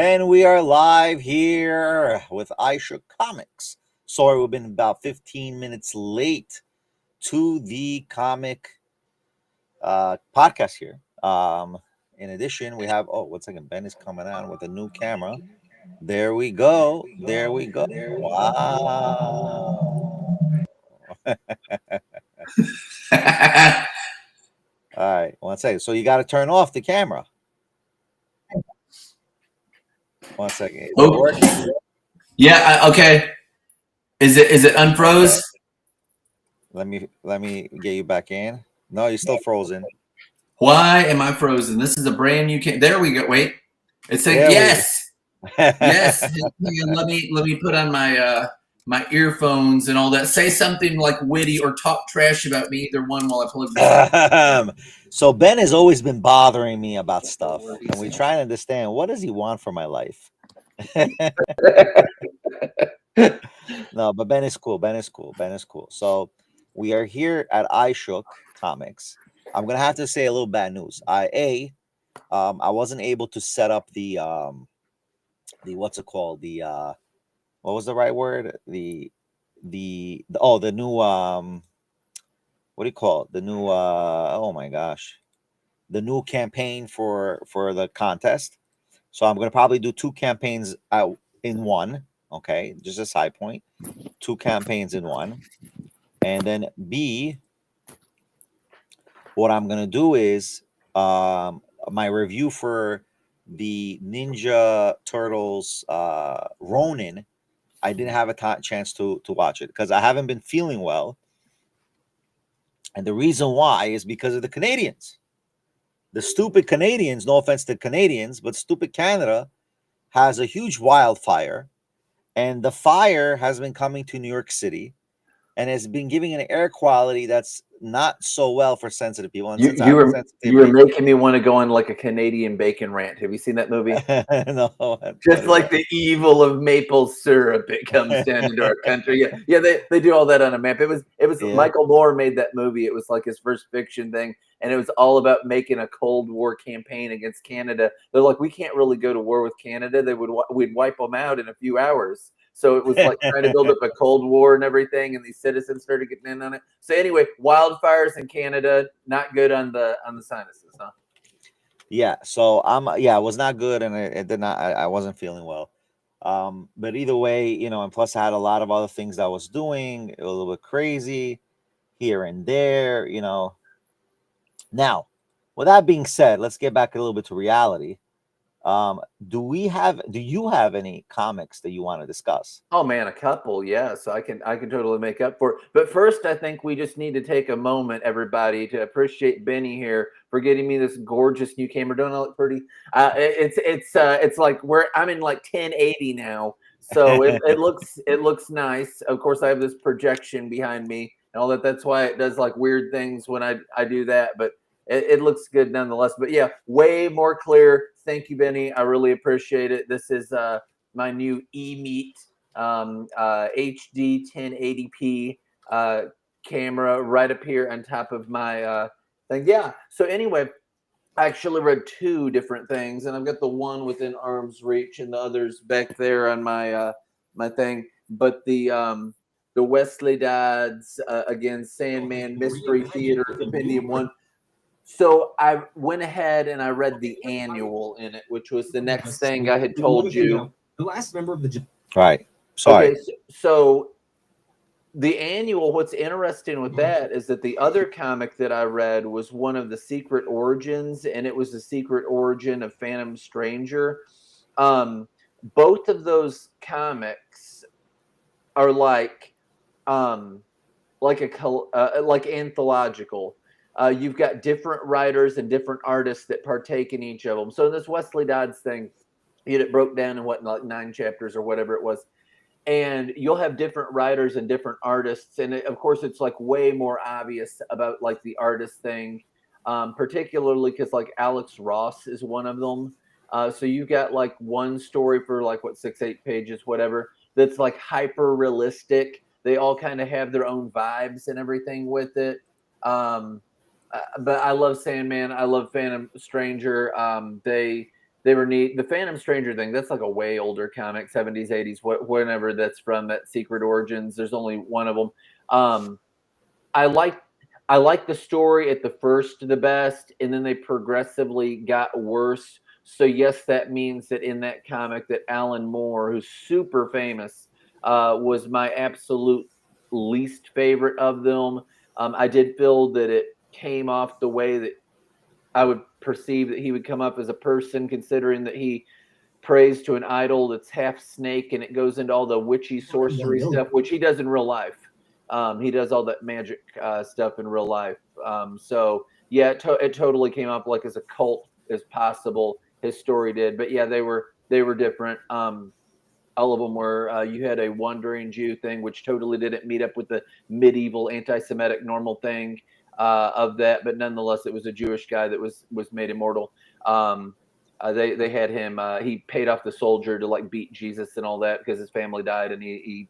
And we are live here with iShook Comics. Sorry, we've been about 15 minutes late to the comic podcast here. In addition, we have, 1 second, Ben is coming on with a new camera. There we go. There we go. Wow. All right, 1 second. So you got to turn off the camera. 1 second. Is it working? Yeah. Okay. Is it unfroze? Let me get you back in. No, you're still frozen. Why am I frozen? This is a brand new camera. There we go. Wait. It's saying There we yes. Yes. Let me put on my my earphones and all that. Say something like witty or talk trash about me, either one, while I plug this. So Ben has always been bothering me about stuff, and we try to understand what does he want for my life. No, but Ben is cool. Ben is cool. Ben is cool. So we are here at iShook Comics. I'm gonna have to say a little bad news. I wasn't able to set up the what's it called, the what was the right word, the new what do you call it, the new oh my gosh, the new campaign for the contest. So I'm gonna probably do two campaigns out in one. Okay, just a side point, two campaigns in one. And then B, what I'm gonna do is my review for the Ninja Turtles Ronin. I didn't have a chance to watch it because I haven't been feeling well, and the reason why is because of the Canadians. The stupid Canadians. No offense to Canadians, but stupid Canada has a huge wildfire, and the fire has been coming to New York City and has been giving an air quality that's not so well for sensitive people. And you were making me want to go on like a Canadian bacon rant. Have you seen that movie? No. Just like the evil of maple syrup, it comes down into our country. Yeah, they do all that on a map. It was Michael Moore made that movie. It was like his first fiction thing, and it was all about making a Cold War campaign against Canada. They're like, we can't really go to war with Canada. We'd wipe them out in a few hours. So it was like trying to build up a Cold War and everything, and these citizens started getting in on it. So anyway, wildfires in Canada, not good on the sinuses, huh? Yeah, so it was not good, and it did not. I wasn't feeling well. But either way, and plus I had a lot of other things that I was doing, a little bit crazy here and there. Now, with that being said, let's get back a little bit to reality. Do you have any comics that you want to discuss? Oh man, a couple, yes. I can totally make up for it. But first, I think we just need to take a moment, everybody, to appreciate Benny here for getting me this gorgeous new camera. Don't I look pretty? It's like I'm in like 1080 now, so it looks nice. Of course, I have this projection behind me and all that. That's why it does like weird things when I do that, but it looks good nonetheless. But yeah, way more clear. Thank you, Benny. I really appreciate it. This is my new eMeet HD 1080p camera right up here on top of my thing. Yeah. So anyway, I actually read two different things, and I've got the one within arm's reach, and the others back there on my my thing. But the Wesley Dodds again, Sandman Mystery Theater Compendium 1. So I went ahead and I read the annual in it, which was the next thing I had told you. The last member of the Right. Sorry. Okay, so the annual, what's interesting with that is that the other comic that I read was one of the secret origins, and it was the secret origin of Phantom Stranger. Both of those comics are like anthological. You've got different writers and different artists that partake in each of them. So this Wesley Dodds thing, it broke down in like 9 chapters or whatever it was. And you'll have different writers and different artists. And of course, it's like way more obvious about like the artist thing, particularly because like Alex Ross is one of them. So you've got like one story for like 6-8 pages, whatever, that's like hyper realistic. They all kind of have their own vibes and everything with it. But I love Sandman. I love Phantom Stranger. they were neat. The Phantom Stranger thing, that's like a way older comic, 70s, 80s, whenever that's from, that Secret Origins. There's only one of them. I like the story at the first the best, and then they progressively got worse. So yes, that means that in that comic that Alan Moore, who's super famous, was my absolute least favorite of them. I did feel that it came off the way that I would perceive that he would come up as a person, considering that he prays to an idol that's half snake, and it goes into all the witchy sorcery stuff, which he does in real life. He does all that magic stuff in real life. So yeah, it totally came up like as a cult as possible. His story did, but yeah, they were different. All of them were. You had a wandering Jew thing, which totally didn't meet up with the medieval anti-Semitic normal thing of that, but nonetheless, it was a Jewish guy that was made immortal. They had him. He paid off the soldier to like beat Jesus and all that because his family died and he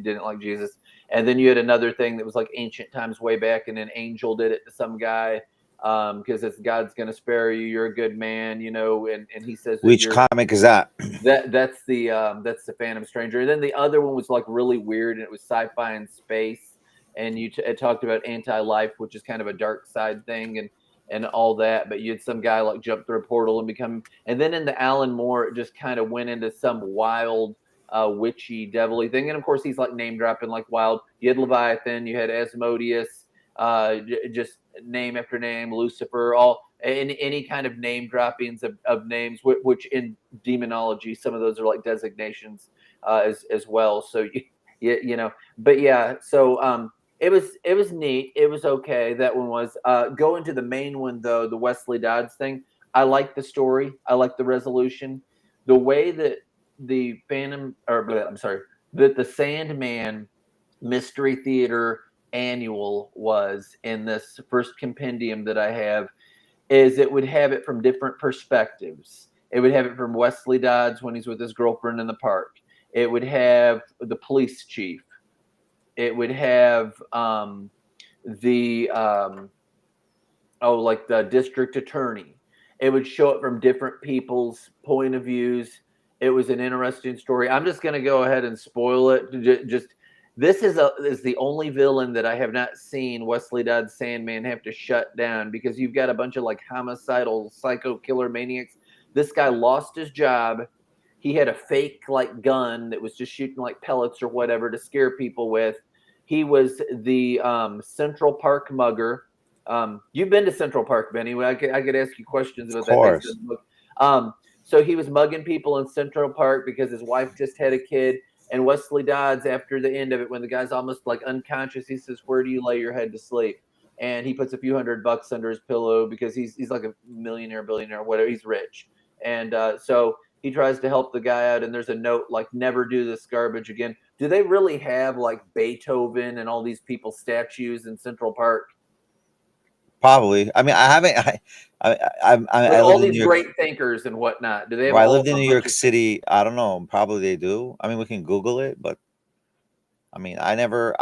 didn't like Jesus. And then you had another thing that was like ancient times way back, and an angel did it to some guy because it's God's gonna spare you. You're a good man, you know. And he says, which comic is that? That's the Phantom Stranger. And then the other one was like really weird, and it was sci-fi and space. And it talked about anti-life, which is kind of a dark side thing, and all that. But you had some guy like jump through a portal and become. And then in the Alan Moore, it just kind of went into some wild, witchy, devilly thing. And of course, he's like name dropping like wild. You had Leviathan, you had Asmodeus, just name after name, Lucifer, all any kind of name droppings of names, which in demonology, some of those are like designations as well. So you know, but yeah, so it was neat. It was okay. That one was going to the main one though, the Wesley Dodds thing. I like the story. I like the resolution. The way that the that the Sandman Mystery Theater annual was in this first compendium that I have is it would have it from different perspectives. It would have it from Wesley Dodds when he's with his girlfriend in the park. It would have the police chief. It would have the district attorney. It would show it from different people's point of views. It was an interesting story. I'm just going to go ahead and spoil it. This is the only villain that I have not seen Wesley Dodds Sandman have to shut down, because you've got a bunch of like homicidal psycho killer maniacs. This guy lost his job. He had a fake like gun that was just shooting like pellets or whatever to scare people with. He was the Central Park mugger. You've been to Central Park, Benny. I could ask you questions about that. So he was mugging people in Central Park because his wife just had a kid. And Wesley Dodds, after the end of it, when the guy's almost like unconscious, he says, "Where do you lay your head to sleep?" And he puts a few $100 under his pillow because he's like a millionaire, billionaire, whatever. He's rich. And so he tries to help the guy out. And there's a note like, "Never do this garbage again." Do they really have like Beethoven and all these people's statues in Central Park? Probably. I mean, I haven't. I all lived in these New York, great thinkers and whatnot. Do they have? I lived in New York City. I don't know. Probably they do. I mean, we can Google it, but I mean, I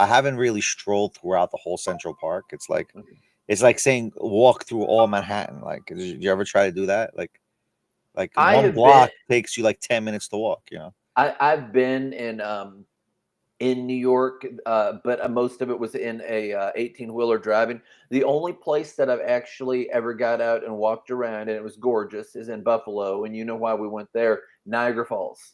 haven't really strolled throughout the whole Central Park. It's like saying walk through all Manhattan. Like, did you ever try to do that? Like one block takes you like 10 minutes to walk. You know. I've been in New York, but most of it was in a 18-wheeler driving. The only place that I've actually ever got out and walked around, and it was gorgeous, is in Buffalo. And you know why we went there? Niagara Falls.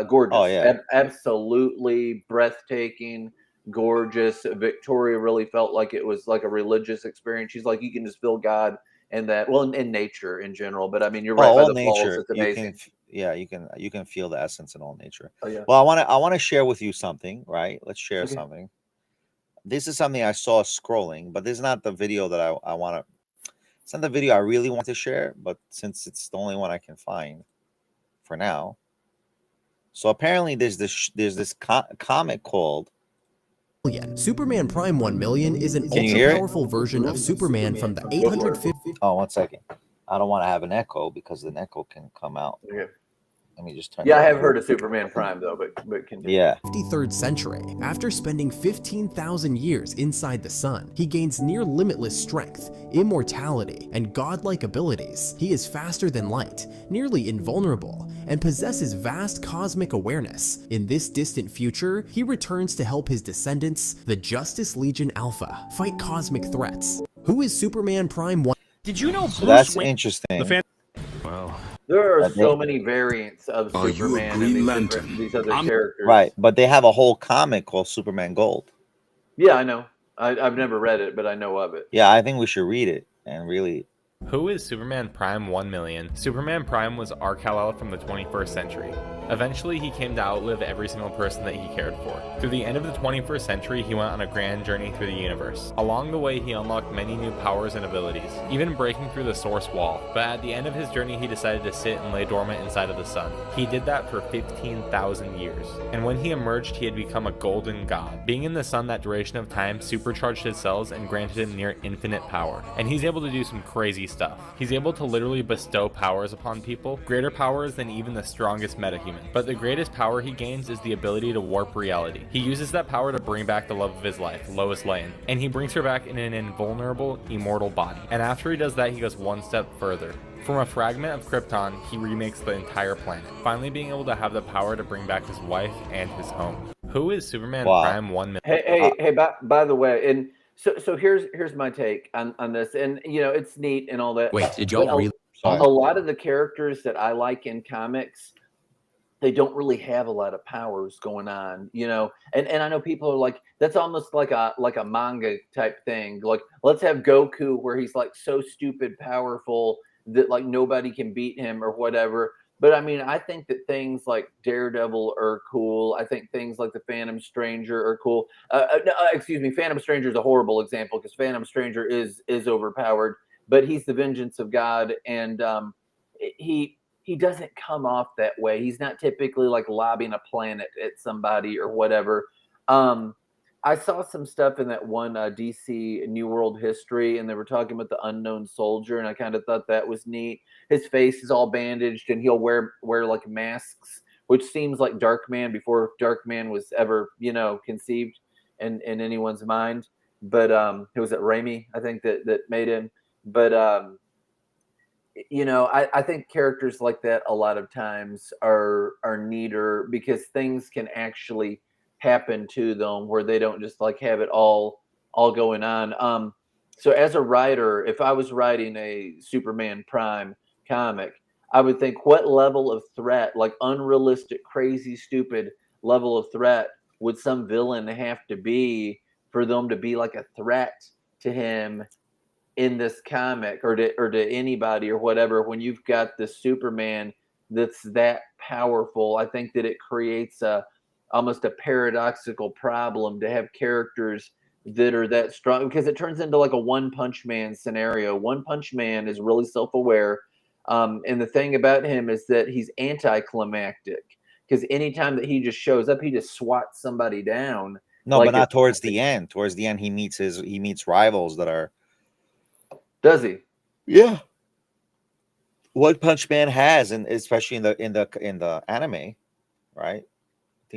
Gorgeous. Oh, yeah. Absolutely breathtaking, gorgeous. Victoria really felt like it was like a religious experience. She's like, you can just feel God and that, well, in nature in general. But I mean, you're right by the falls. It's amazing. You can feel the essence in all nature. Oh, yeah. Well, I want to share with you something, right? Let's share something. This is something I saw scrolling, but this is not the video that I want to. It's not the video I really want to share, but since it's the only one I can find for now. So apparently, there's this comic called Superman Prime 1 Million is an ultra-powerful version of Superman from the 850. Oh, 1 second. I don't want to have an echo because an echo can come out. Okay. Let me just turn. Yeah, I have heard of Superman Prime though, but continue. Yeah. 53rd century. After spending 15,000 years inside the sun, he gains near limitless strength, immortality, and godlike abilities. He is faster than light, nearly invulnerable, and possesses vast cosmic awareness. In this distant future, he returns to help his descendants, the Justice Legion Alpha, fight cosmic threats. Who is Superman Prime 1? Did you know So that's interesting. Wow. There are so many variants of Are you a Superman Green and Lantern? these other characters. Right, but they have a whole comic called Superman Gold. Yeah, I know. I've never read it, but I know of it. Yeah, I think we should read it and really. Who is Superman Prime 1 million? Superman Prime was our Kal-El from the 21st century. Eventually, he came to outlive every single person that he cared for. Through the end of the 21st century, he went on a grand journey through the universe. Along the way, he unlocked many new powers and abilities, even breaking through the source wall. But at the end of his journey, he decided to sit and lay dormant inside of the sun. He did that for 15,000 years. And when he emerged, he had become a golden god. Being in the sun that duration of time supercharged his cells and granted him near infinite power. And he's able to do some crazy stuff. He's able to literally bestow powers upon people, greater powers than even the strongest metahuman. But the greatest power he gains is the ability to warp reality. He uses that power to bring back the love of his life, Lois Lane, and he brings her back in an invulnerable, immortal body. And after he does that, he goes one step further. From a fragment of Krypton, he remakes the entire planet, finally being able to have the power to bring back his wife and his home. Who is Superman Prime 1 million? Hey, by the way, and so here's my take on this, and you know, it's neat and all that. Wait, did y'all really? A lot of the characters that I like in comics, they don't really have a lot of powers going on, you know. And I know people are like, that's almost like a manga type thing. Like, let's have Goku where he's like so stupid powerful that like nobody can beat him or whatever. But I mean, I think that things like Daredevil are cool. I think things like the Phantom Stranger are cool. Excuse me, Phantom Stranger is a horrible example because Phantom Stranger is overpowered, but he's the vengeance of God, and he doesn't come off that way. He's not typically like lobbing a planet at somebody or whatever. I saw some stuff in that one DC New World History, and they were talking about the Unknown Soldier, and I kind of thought that was neat. His face is all bandaged, and he'll wear like masks, which seems like Darkman before Darkman was ever, you know, conceived in anyone's mind. But it was at Raimi, I think, that made him. But you know, I think characters like that a lot of times are neater because things can actually happen to them where they don't just like have it all going on. So as a writer, if I was writing a Superman Prime comic, I would think, what level of threat, like unrealistic, crazy, stupid level of threat would some villain have to be for them to be like a threat to him in this comic or to anybody or whatever? When you've got this Superman that's that powerful, I think that it creates almost a paradoxical problem to have characters that are that strong, because it turns into like a One Punch Man scenario. One Punch Man is really self-aware, and the thing about him is that he's anticlimactic, because anytime that he just shows up, he just swats somebody down. No, like but not towards the end. Towards the end, he meets rivals that are. Does he? Yeah. One Punch Man has, and especially in the anime, right?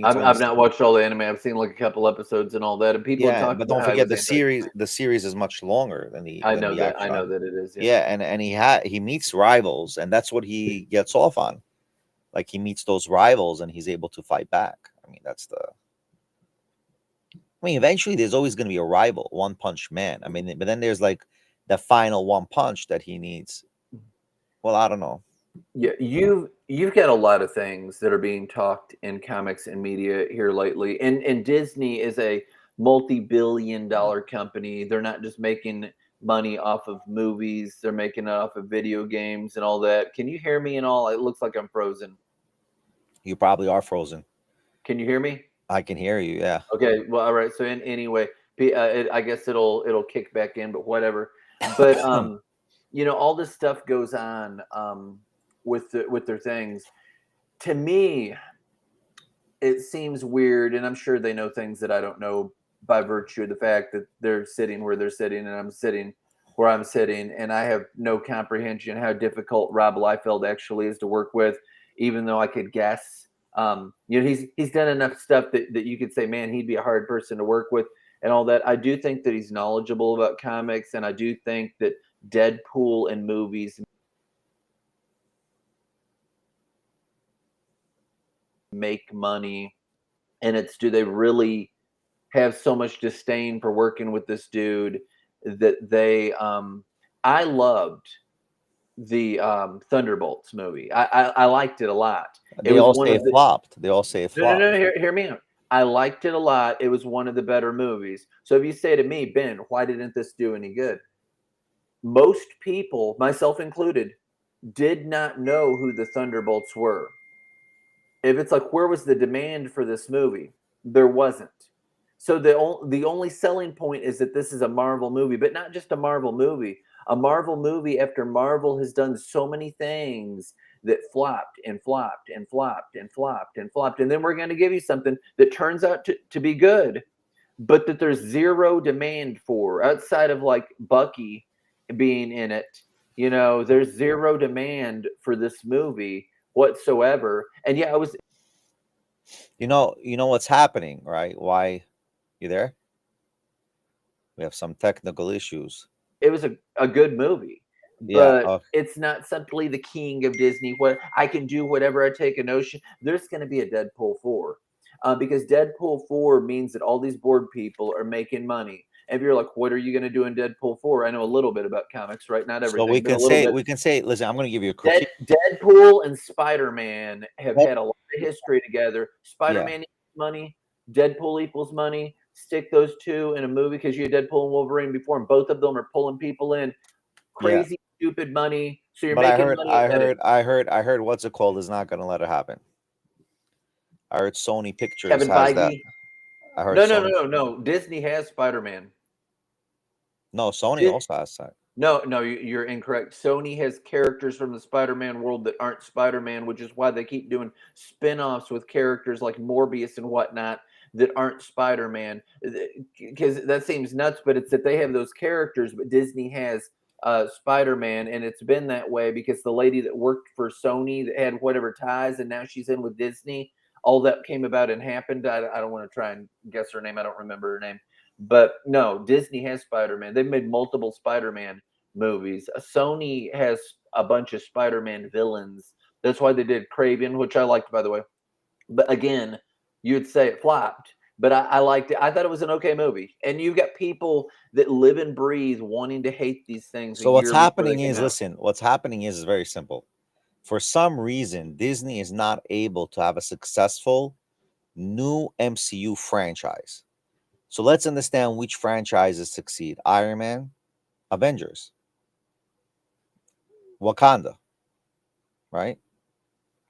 I've not watched all the anime. I've seen like a couple episodes and all that, and people talk. But don't forget the series. The series is much longer than the. I know that. I know that it is. Yeah, and he meets rivals, and that's what he gets off on. Like, he meets those rivals, and he's able to fight back. I mean, eventually, there's always going to be a rival, One Punch Man. I mean, but then there's like the final one punch that he needs. Well, I don't know. Yeah, you've got a lot of things that are being talked in comics and media here lately. And Disney is a multi-billion-dollar company. They're not just making money off of movies, they're making it off of video games and all that. Can you hear me and all? It looks like I'm frozen. You probably are frozen. Can you hear me? I can hear you, yeah. Okay, well, all right. So anyway, I guess it'll kick back in, but whatever. But you know, all this stuff goes on with their things. To me, it seems weird, and I'm sure they know things that I don't know by virtue of the fact that they're sitting where they're sitting and I'm sitting where I'm sitting, and I have no comprehension how difficult Rob Liefeld actually is to work with. even though I could guess. He's done enough stuff that you could say, man, he'd be a hard person to work with and all that. I do think that he's knowledgeable about comics, and I do think that Deadpool and movies make money, and it's, do they really have so much disdain for working with this dude that they I loved the Thunderbolts movie. I liked it a lot. They all say it flopped. They all say it flopped. No, hear me out. I liked it a lot. It was one of the better movies. So if you say to me, Ben, why didn't this do any good? Most people, myself included, did not know who the Thunderbolts were. If it's like, where was the demand for this movie? There wasn't. So the only selling point is that this is a Marvel movie, but not just a Marvel movie. A Marvel movie after Marvel has done so many things that flopped and flopped and flopped and flopped and flopped. And then we're going to give you something that turns out to be good, but that there's zero demand for, outside of like Bucky being in it. You know, there's zero demand for this movie whatsoever. And yeah, I was. You know what's happening, right? Why? You there? We have some technical issues. It was a good movie, but it's not simply the king of Disney. What I can do, whatever I take a notion. There's going to be a Deadpool 4, because Deadpool 4 means that all these board people are making money. And if you're like, what are you going to do in Deadpool 4? I know a little bit about comics, right? Not everything. So we can say, listen, I'm going to give you a critique. Deadpool and Spider-Man have had a lot of history together. Spider-Man equals money. Deadpool equals money. Stick those two in a movie, because you had Deadpool and Wolverine before, and both of them are pulling people in. Crazy, stupid money. So you're making money. I heard what's it called is not going to let it happen. I heard Sony Pictures Kevin has Feige. that. I heard No. Disney has Spider-Man. No, Sony also has that. No, you're incorrect. Sony has characters from the Spider-Man world that aren't Spider-Man, which is why they keep doing spin-offs with characters like Morbius and whatnot that aren't Spider-Man. Because that seems nuts, but it's that they have those characters, but Disney has Spider-Man, and it's been that way because the lady that worked for Sony that had whatever ties, and now she's in with Disney, all that came about and happened. I don't want to try and guess her name. I don't remember her name. But no, Disney has Spider-Man. They've made multiple Spider-Man movies. Sony has a bunch of Spider-Man villains. That's why they did Kraven, which I liked, by the way. But again, you would say it flopped. But I liked it. I thought it was an okay movie. And you've got people that live and breathe wanting to hate these things. So what's happening is, what's happening is very simple. For some reason, Disney is not able to have a successful new MCU franchise. So let's understand which franchises succeed. Iron Man, Avengers, Wakanda, right?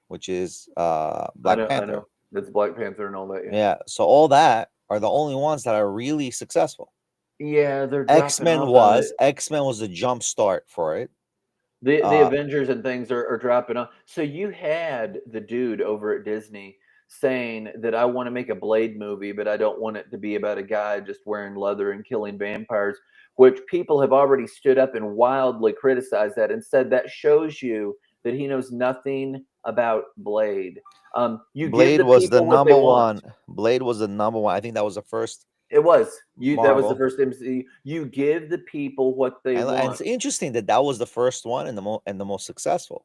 Which is Black Panther. I know. That's Black Panther and all that. Yeah. So all that are the only ones that are really successful. Yeah, they're X-Men was a jump start for it. The Avengers and things are dropping off. So you had the dude over at Disney saying that I want to make a Blade movie, but I don't want it to be about a guy just wearing leather and killing vampires, which people have already stood up and wildly criticized that and said that shows you that he knows nothing about Blade. Blade was the number one. Blade was the number one. I think that was the first. It was that was the first MCU. You give the people what they want. And it's interesting that was the first one and the most successful.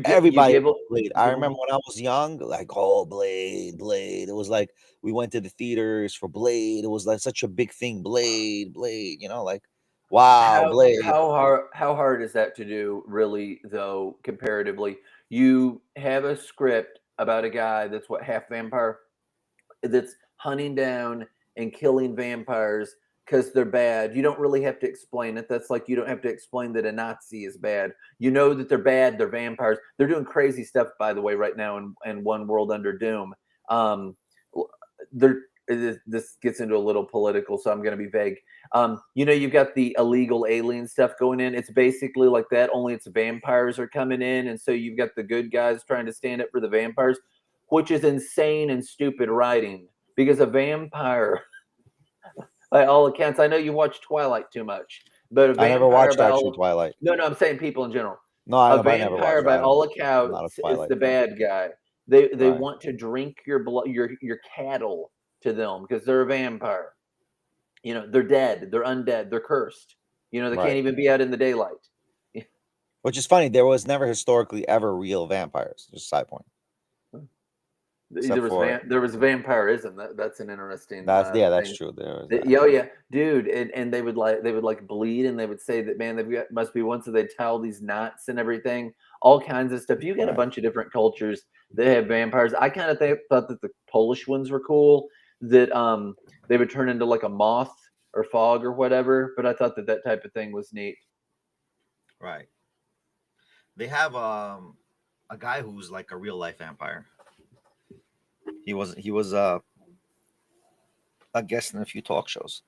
Everybody Blade. I remember when I was young, like, oh, Blade. It was like we went to the theaters for Blade. It was like such a big thing. Blade. You know, like, wow, Blade. How hard is that to do, really, though, comparatively? You have a script about a guy that's half vampire, that's hunting down and killing vampires because they're bad. You don't really have to explain it. That's like you don't have to explain that a Nazi is bad. You know that they're bad. They're vampires. They're doing crazy stuff, by the way, right now in One World Under Doom. This gets into a little political, so I'm going to be vague. You've got the illegal alien stuff going in. It's basically like that, only it's vampires are coming in, and so you've got the good guys trying to stand up for the vampires, which is insane and stupid writing, because a vampire, by all accounts, I know you watch Twilight too much, but I never watched actually Twilight. No, I'm saying people in general. No, I A know, but I never vampire, watched it. by all I'm not a accounts, is Twilight the fan. bad guy. They Right. want to drink your blood, your cattle to them because they're a vampire. You know, they're dead, they're undead, they're cursed. You know, they can't Right. even be out in the daylight. Which is funny. There was never historically ever real vampires. Just a side point. Except for There was vampirism. That's an interesting that's thing. true. There was Oh yeah, dude, and they would like bleed, and they would say that, man, must be once, so they'd tie all these knots and everything, all kinds of stuff. You get a bunch of different cultures that have vampires. I kind of thought that the Polish ones were cool, that they would turn into like a moth or fog or whatever. But I thought that type of thing was neat. right. They have a guy who's like a real life vampire. He was a guest in a few talk shows.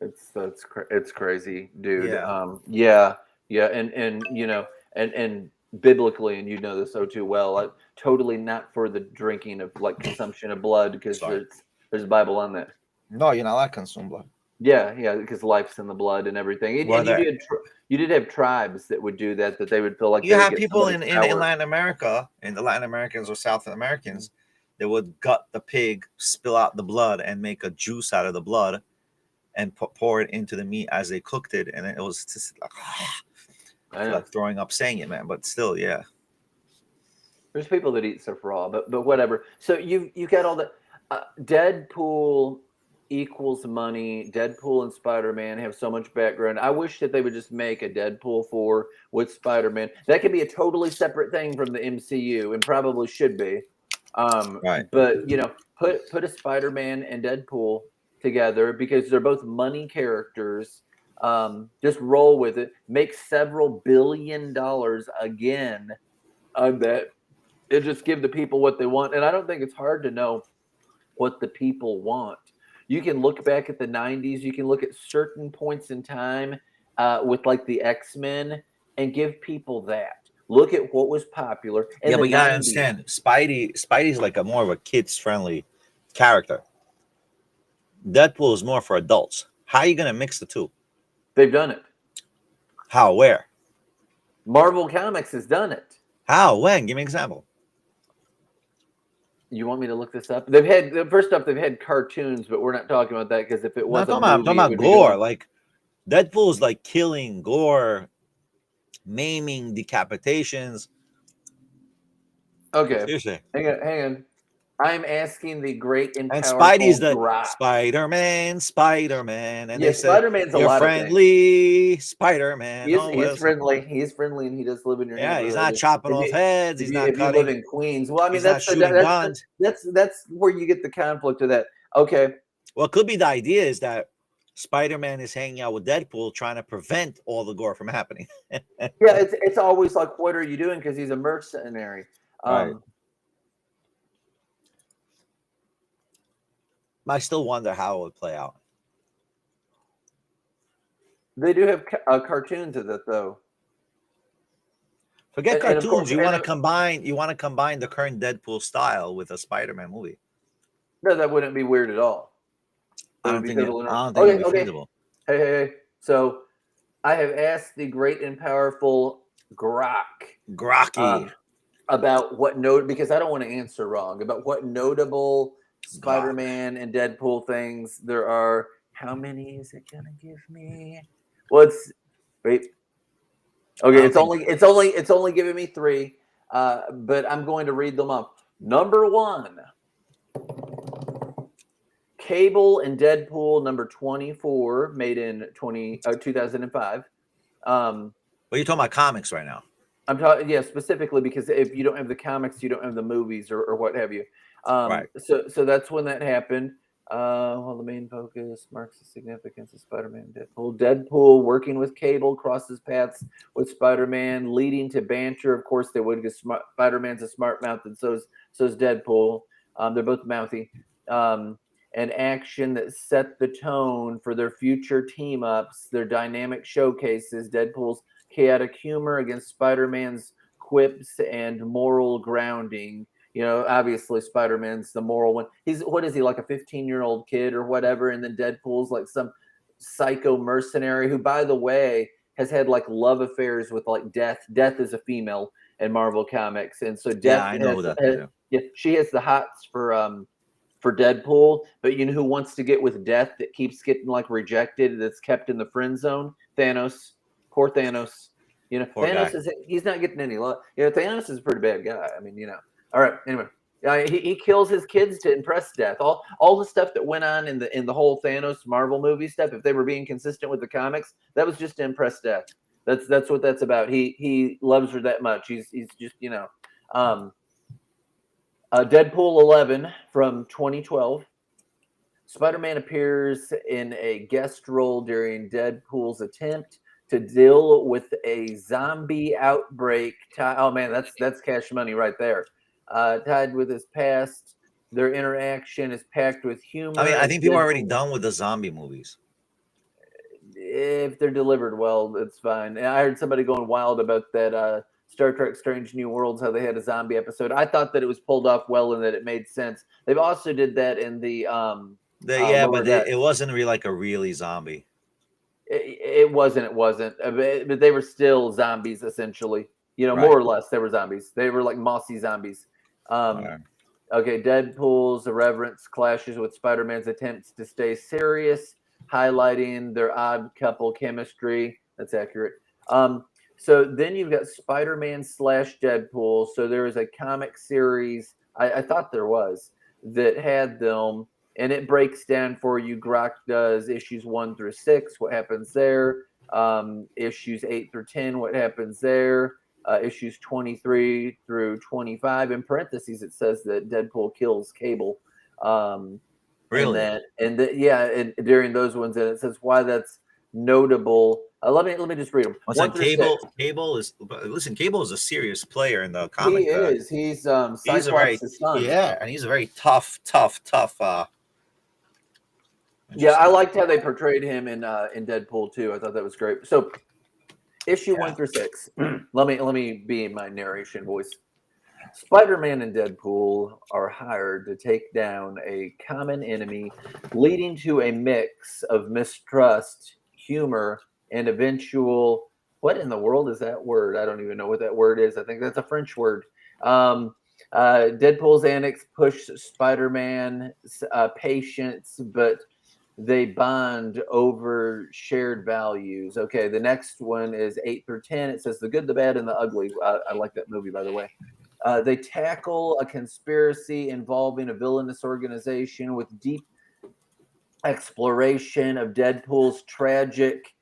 It's crazy, dude. Yeah. Yeah, and you know, and biblically, and you know this so too well, like, totally not for the drinking of, like, consumption of blood, because Sorry. there's a Bible on that. No, you're not allowed to consume blood. Yeah, because life's in the blood and everything. And you did have tribes that would do that they would feel like You they would have get people in somebody's power. Latin America, and the Latin Americans or South Americans, they would gut the pig, spill out the blood, and make a juice out of the blood, and pour it into the meat as they cooked it, and it was just like, I know. like throwing up saying it, man. But still, yeah. There's people that eat stuff raw, but whatever. So you got all the Deadpool equals money. Deadpool and Spider-Man have so much background. I wish that they would just make a Deadpool 4 with Spider-Man. That could be a totally separate thing from the MCU, and probably should be. Right. But you know, put a Spider-Man and Deadpool together, because they're both money characters. Just roll with it. Make several $billion again on that. It just give the people what they want. And I don't think it's hard to know what the people want. You can look back at the 90s. You can look at certain points in time with like the X-Men and give people that. Look at what was popular. Yeah, but you gotta understand, Spidey's like a more of a kids friendly character. Deadpool is more for adults. How are you gonna mix the two? They've done it. How? Where? Marvel Comics has done it. How? When? Give me an example. You want me to look this up? They've had cartoons, but we're not talking about that, because if it was I'm talking about gore. Like Deadpool's like killing, gore, maiming, decapitations. Okay. Seriously. Hang on. I'm asking the great and powerful Spidey's the Grok. Spider-Man, and Yeah, they say Spider-Man's a you're lot friendly, Spider-Man. He's friendly. He's friendly, and he does live in your neighborhood. He's not chopping off heads. He's not if you live in Queens. Well, I mean, that's where you get the conflict of that. Okay. Well, it could be the idea is that Spider-Man is hanging out with Deadpool, trying to prevent all the gore from happening. Yeah, it's always like, what are you doing? Because he's a mercenary. Right. I still wonder how it would play out. They do have cartoons of it, though. Forget cartoons. Course, you want to combine the current Deadpool style with a Spider-Man movie. No, that wouldn't be weird at all. I don't think it would be feasible. Hey. So I have asked the great and powerful Grocky about because I don't want to answer wrong, about what notable Spider-Man and Deadpool things there are. How many is it gonna give me? Well, wait. Okay, it's only giving me 3, but I'm going to read them up. Number 1, Cable and Deadpool number 24, made in 2005. Well, you're talking about comics right now. I'm talking, specifically because if you don't have the comics, you don't have the movies or what have you. Right. So that's when that happened. The main focus marks the significance of Spider-Man and Deadpool. Deadpool working with Cable crosses paths with Spider-Man, leading to banter. Of course, they would, because Spider-Man's a smart mouth, and so is Deadpool. They're both mouthy. An action that set the tone for their future team-ups, their dynamic showcases, Deadpool's chaotic humor against Spider-Man's quips and moral grounding. You know, obviously Spider-Man's the moral one. What is he, like a 15-year-old kid or whatever? And then Deadpool's like some psycho mercenary who, by the way, has had like love affairs with like Death. Death is a female in Marvel Comics, and so Death. I know has, that. yeah, she has the hots for Deadpool, but you know who wants to get with Death that keeps getting like rejected, that's kept in the friend zone? Thanos. Poor Thanos. You know, Poor Thanos guy. he's not getting any love. You know, Thanos is a pretty bad guy. I mean, you know. All right. Anyway, he kills his kids to impress Death. All the stuff that went on in the whole Thanos Marvel movie stuff, if they were being consistent with the comics, that was just to impress Death. That's what that's about. He loves her that much. He's just, you know. Deadpool 11 from 2012. Spider-Man appears in a guest role during Deadpool's attempt to deal with a zombie outbreak. Oh man, that's cash money right there. Tied with his past, their interaction is packed with humor. I mean, I think people are already done with the zombie movies. If they're delivered well, it's fine. I heard somebody going wild about that Star Trek Strange New Worlds, how they had a zombie episode. I thought that it was pulled off well and that it made sense. They've also did that in the but it wasn't really like a really zombie. It wasn't, but they were still zombies essentially. You know, Right. more or less, they were zombies. They were like mossy zombies. Right. Okay, Deadpool's irreverence clashes with Spider-Man's attempts to stay serious, highlighting their odd couple chemistry. That's accurate. So then you've got Spider-Man / Deadpool. So there is a comic series, I thought there was, that had them, and it breaks down for you. Grok does issues 1 through 6, what happens there. Issues 8 through 10, what happens there. Issues 23 through 25. In parentheses, it says that Deadpool kills Cable. Really? And during those ones, and it says why that's notable. Let me just read them. Cable is a serious player in the comic. He is. He's Cyclops' son. Yeah, and he's a very tough. Yeah, I liked how they portrayed him in Deadpool too. I thought that was great. So, issue 1 through 6. let me be in my narration voice. Spider-Man and Deadpool are hired to take down a common enemy, leading to a mix of mistrust, humor, and eventual. What in the world is that word? I don't even know what that word is. I think that's a French word. Deadpool's antics push Spider-Man's patience, but they bond over shared values. Okay, the next one is 8 through 10. It says The Good, the Bad, and the Ugly. I like that movie, by the way. They tackle a conspiracy involving a villainous organization with deep exploration of Deadpool's tragic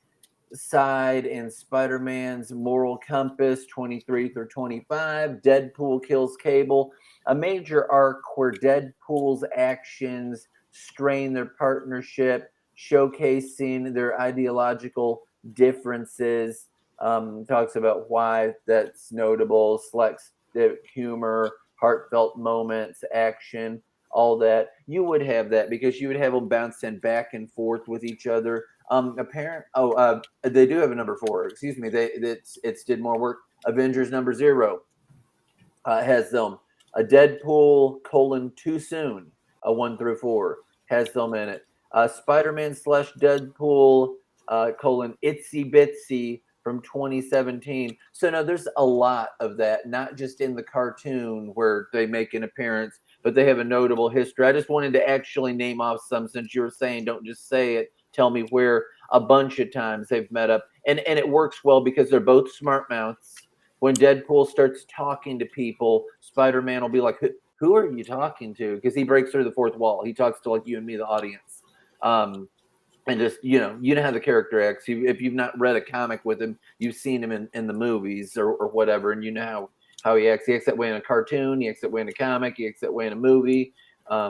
side and Spider-Man's moral compass, 23 through 25. Deadpool kills Cable, a major arc where Deadpool's actions strain their partnership, showcasing their ideological differences. Talks about why that's notable, selects the humor, heartfelt moments, action, all that. You would have that because you would have them bouncing back and forth with each other. They do have a number 4. Excuse me. It's did more work. Avengers number 0 has them. A Deadpool : Too Soon, a 1 through 4 has them in it. Spider-Man / Deadpool : Itsy Bitsy from 2017. So no, there's a lot of that, not just in the cartoon where they make an appearance, but they have a notable history. I just wanted to actually name off some, since you were saying don't just say it. Tell me where. A bunch of times they've met up, and it works well because they're both smart mouths. When Deadpool starts talking to people, Spider-Man will be like, who are you talking to? Because he breaks through the fourth wall. He talks to like you and me, the audience. And just, you know how the character acts. If you've not read a comic with him, you've seen him in the movies or whatever, and you know how he acts. He acts that way in a cartoon. He acts that way in a comic. He acts that way in a movie.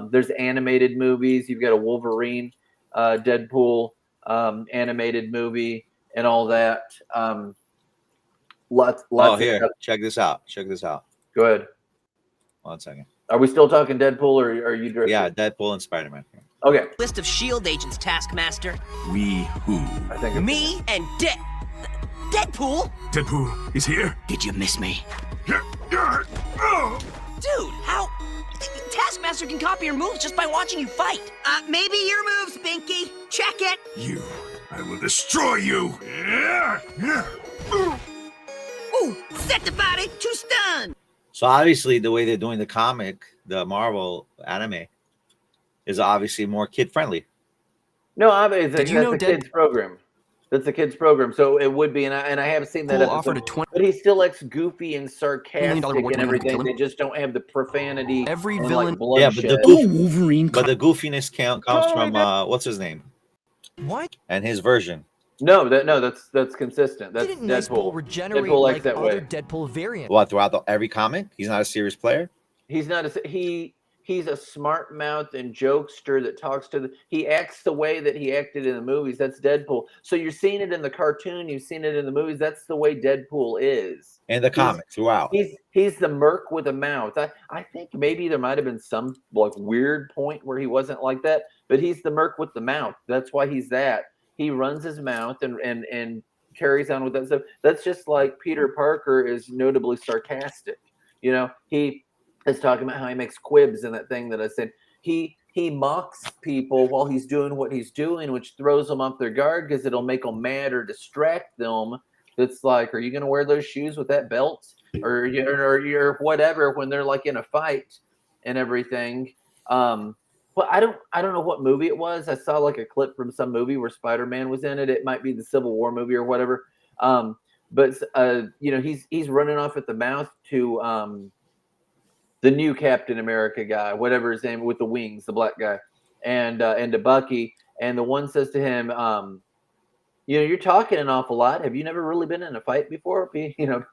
There's animated movies. You've got a Wolverine, Deadpool animated movie and all that. Lots here, check this out. Go ahead. 1 second. Are we still talking Deadpool, or are you drifting? Yeah, Deadpool and Spider-Man. Okay. List of S.H.I.E.L.D. agents, Taskmaster. We who? I think Me and Deadpool? Deadpool is here? Did you miss me? Dude, Dude, how? Taskmaster can copy your moves just by watching you fight. Maybe your moves, Binky. Check it. You I will destroy you. Ooh, set the body to stun. So obviously, the way they're doing the comic, the Marvel anime, is obviously more kid friendly. No, I mean, Did you know that's a kids program. That's a kids program, so it would be, and I have seen that Deadpool episode. offered a $20 But he still acts goofy and sarcastic reward and to everything. kill They him? just don't have the profanity Every and villain- like bloodshed. Yeah, but the goofiness comes from what's his name What? and his version. That's consistent. That's Didn't Nice Bull Deadpool. regenerate Deadpool like acts that other way. Deadpool variants? What throughout every comic? He's not a serious player. He's not he's a smart mouth and jokester that talks to he acts the way that he acted in the movies. That's Deadpool. So you're seeing it in the cartoon, you've seen it in the movies. That's the way Deadpool is. In the comic throughout. He's the merc with a mouth. I think maybe there might have been some like weird point where he wasn't like that, but he's the merc with the mouth. That's why he's that. He runs his mouth and carries on with that stuff. That's just like Peter Parker is notably sarcastic. You know, he is talking about how he makes quibs in that thing that I said. He mocks people while he's doing what he's doing, which throws them off their guard because it'll make them mad or distract them. It's like, are you going to wear those shoes with that belt, or you're whatever when they're like in a fight and everything. Well, I don't know what movie it was. I saw like a clip from some movie where Spider-Man was in it. It might be the Civil War movie or whatever. But you know, he's running off at the mouth to the new Captain America guy, whatever his name, with the wings, the black guy, and to Bucky, and the one says to him, you know, you're talking an awful lot. Have you never really been in a fight before? You know,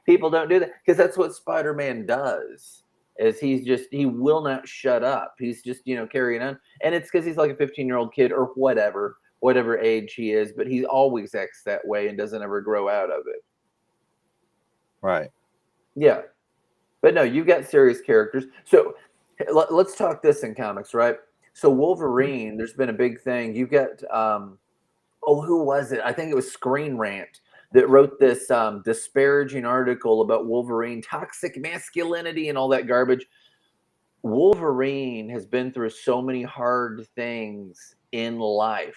people don't do that because that's what Spider-Man does. Is he will not shut up. He's just, you know, carrying on, and it's because he's like a 15-year-old kid or whatever age he is, but he always acts that way and doesn't ever grow out of it. Right. Yeah. But no, you've got serious characters. So let's talk this in comics, right? So Wolverine, there's been a big thing. You've got, who was it? I think it was Screen Rant that wrote this disparaging article about Wolverine, toxic masculinity and all that garbage. Wolverine has been through so many hard things in life,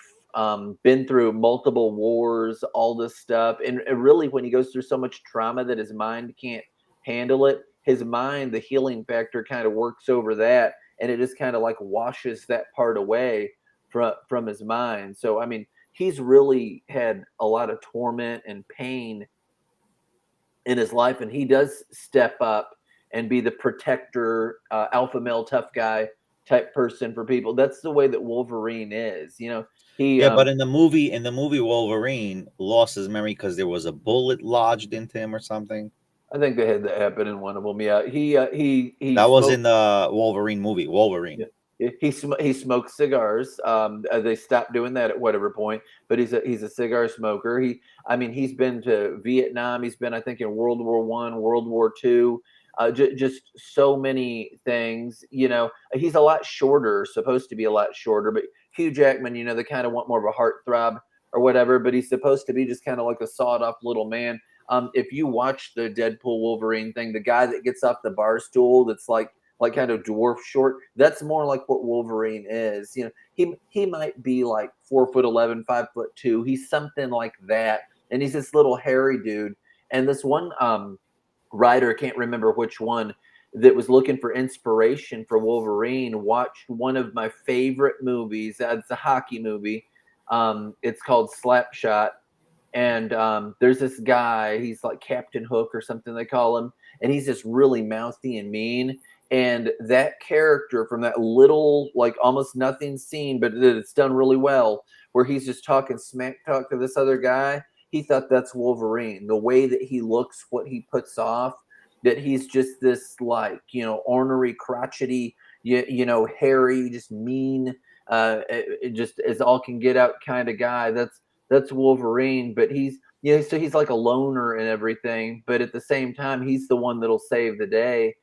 been through multiple wars, all this stuff. And really, when he goes through so much trauma that his mind can't handle it, his mind, the healing factor kind of works over that. And it just kind of like washes that part away from his mind. So, I mean, he's really had a lot of torment and pain in his life. And he does step up and be the protector, alpha male, tough guy type person for people. That's the way that Wolverine is, you know. But in the movie, Wolverine lost his memory because there was a bullet lodged into him or something. I think they had that happen in one of them. Yeah, he that was in the Wolverine movie. Wolverine. Yeah. He smokes cigars. They stopped doing that at whatever point, but he's a cigar smoker. He's been to Vietnam. He's been, I think, in World War I, World War II. Just so many things. You know, he's a lot shorter, supposed to be a lot shorter. But Hugh Jackman, you know, they kind of want more of a heartthrob or whatever. But he's supposed to be just kind of like a sawed-off little man. If you watch the Deadpool Wolverine thing, the guy that gets off the bar stool that's like kind of dwarf short, that's more like what Wolverine is. You know, he might be like 4'11", 5'2". He's something like that. And he's this little hairy dude. And this one writer, can't remember which one, that was looking for inspiration for Wolverine, watched one of my favorite movies. It's a hockey movie. It's called Slapshot. And there's this guy, he's like Captain Hook or something they call him. And he's just really mouthy and mean. And that character from that little, like almost nothing scene, but it's done really well, where he's just talking smack talk to this other guy. He thought that's Wolverine. The way that he looks, what he puts off, that he's just this like, you know, ornery, crotchety, you know, hairy, just mean, just as all can get out kind of guy. That's Wolverine, but he's, you know, so he's like a loner and everything, but at the same time, he's the one that'll save the day.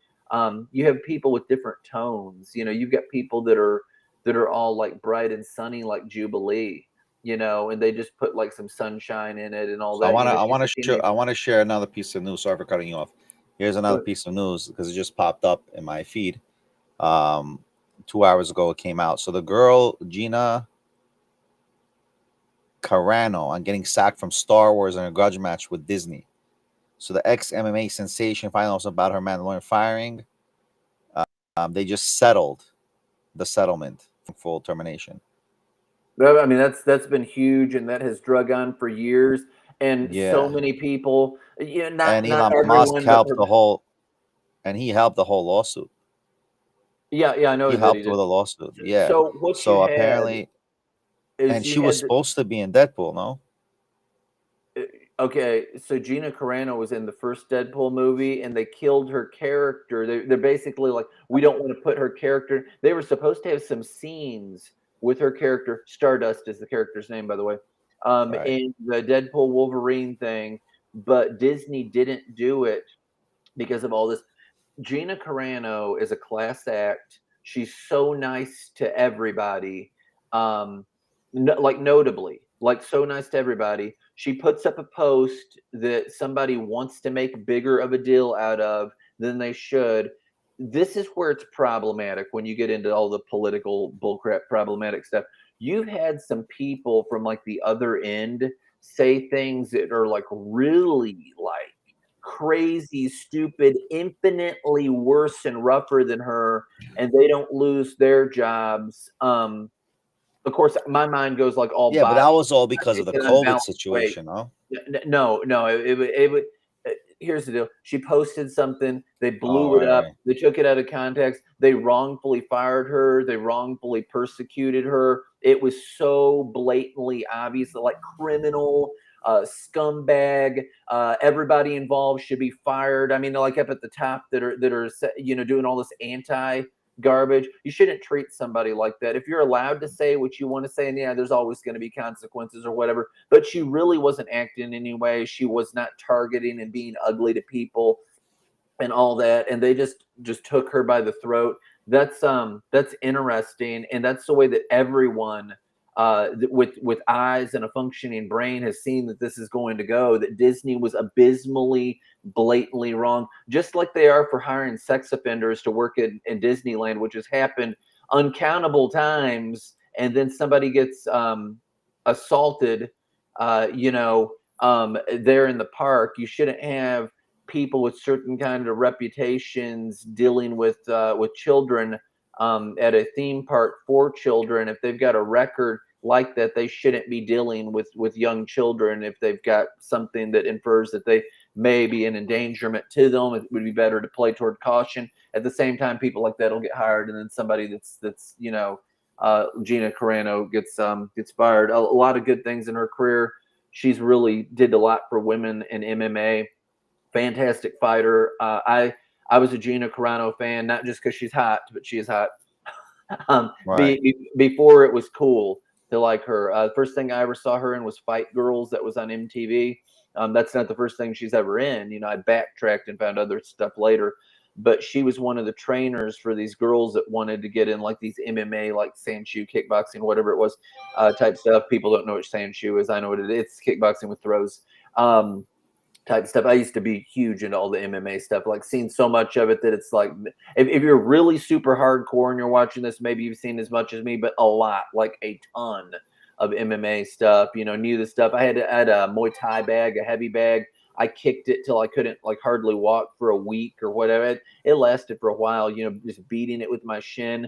You have people with different tones. You know, you've got people that are all like bright and sunny, like Jubilee, you know, and they just put like some sunshine in it and all that. I want to share another piece of news. Sorry for cutting you off. Here's another piece of news because it just popped up in my feed. 2 hours ago it came out. So the girl Gina, Carano on getting sacked from Star Wars in a grudge match with Disney. So the ex-MMA sensation finally also about her Mandalorian firing. They just settled the settlement for full termination. I mean, that's been huge, and that has drug on for years. And so Yeah, many people, you know, and not Elon Musk everyone, but helped the whole, and he helped the whole lawsuit. yeah, I know He that he helped did. with the lawsuit. Yeah. So what you So had apparently, is and you she was had supposed to be in Deadpool, no? okay, so Gina Carano was in the first Deadpool movie, and they killed her character. They're basically like, we don't want to put her character. They were supposed to have some scenes with her character. Stardust is the character's name, by the way, Right. in the Deadpool Wolverine thing, but Disney didn't do it because of all this. Gina Carano is a class act. She's so nice to everybody. Like notably, like so nice to everybody. She puts up a post that somebody wants to make bigger of a deal out of than they should. This is where it's problematic when you get into all the political bullcrap problematic stuff. You've had some people from like the other end say things that are like really like crazy, stupid, infinitely worse and rougher than her, and they don't lose their jobs. Of course, my mind goes like all Yeah, but body that was all because of the in an COVID unbalanced way. situation, no? No, it would. Here's the deal. She posted something. They blew Oh, it right, up. right. They took it out of context. They wrongfully fired her. They wrongfully persecuted her. It was so blatantly obvious, like criminal, scumbag. Everybody involved should be fired. I mean, like up at the top that are doing all this anti garbage. You shouldn't treat somebody like that. If you're allowed to say what you want to say, and yeah, there's always going to be consequences or whatever, but she really wasn't acting in any way. She was not targeting and being ugly to people and all that, and they just took her by the throat. That's interesting, and that's the way that everyone with eyes and a functioning brain has seen that this is going to go, that Disney was abysmally, blatantly wrong, just like they are for hiring sex offenders to work in Disneyland, which has happened uncountable times, and then somebody gets assaulted there in the park. You shouldn't have people with certain kind of reputations dealing with children at a theme park for children. If they've got a record like that, they shouldn't be dealing with young children. If they've got something that infers that they may be an endangerment to them, it would be better to play toward caution. At the same time, people like that will get hired, and then somebody that's Gina Carano gets fired. A lot of good things in her career. She's really did a lot for women in MMA. Fantastic fighter. I was a Gina Carano fan, not just because she's hot, but she is hot. Right. Before it was cool to like her. First thing I ever saw her in was Fight Girls, that was on MTV. That's not the first thing she's ever in. You know, I backtracked and found other stuff later, but she was one of the trainers for these girls that wanted to get in like these MMA, like Sanshou kickboxing, whatever it was, type stuff. People don't know what Sanshou is. I know what it is. It's kickboxing with throws. Type stuff. I used to be huge into all the MMA stuff, like seen so much of it that it's like, if you're really super hardcore and you're watching this, maybe you've seen as much as me, but a lot, like a ton of MMA stuff, knew the stuff. I had a Muay Thai bag, a heavy bag. I kicked it till I couldn't like hardly walk for a week or whatever. It lasted for a while, just beating it with my shin.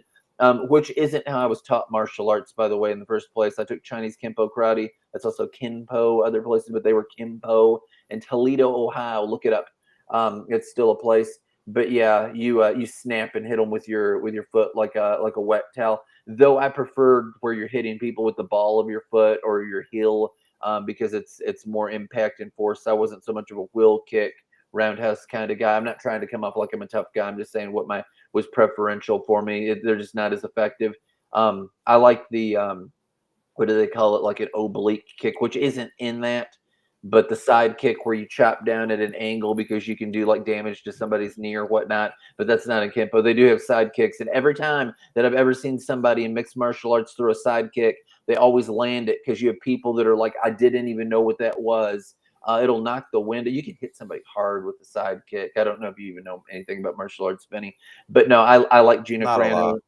Which isn't how I was taught martial arts, by the way, in the first place. I took Chinese Kempo karate. That's also Kinpo, other places, but they were Kimpo. In Toledo, Ohio, look it up. It's still a place. But yeah, you snap and hit them with your foot like a wet towel. Though I preferred where you're hitting people with the ball of your foot or your heel, because it's more impact and force. I wasn't so much of a will kick, roundhouse kind of guy. I'm not trying to come off like I'm a tough guy. I'm just saying what was preferential for me. They're just not as effective. I like the what do they call it? Like an oblique kick, which isn't in that, but the side kick where you chop down at an angle because you can do like damage to somebody's knee or whatnot. But that's not in Kempo. They do have side kicks, and every time that I've ever seen somebody in mixed martial arts throw a side kick, they always land it, because you have people that are like, I didn't even know what that was. It'll knock the wind. You can hit somebody hard with the side kick. I don't know if you even know anything about martial arts, Benny, but no, I like Gina Not a Carano. lot.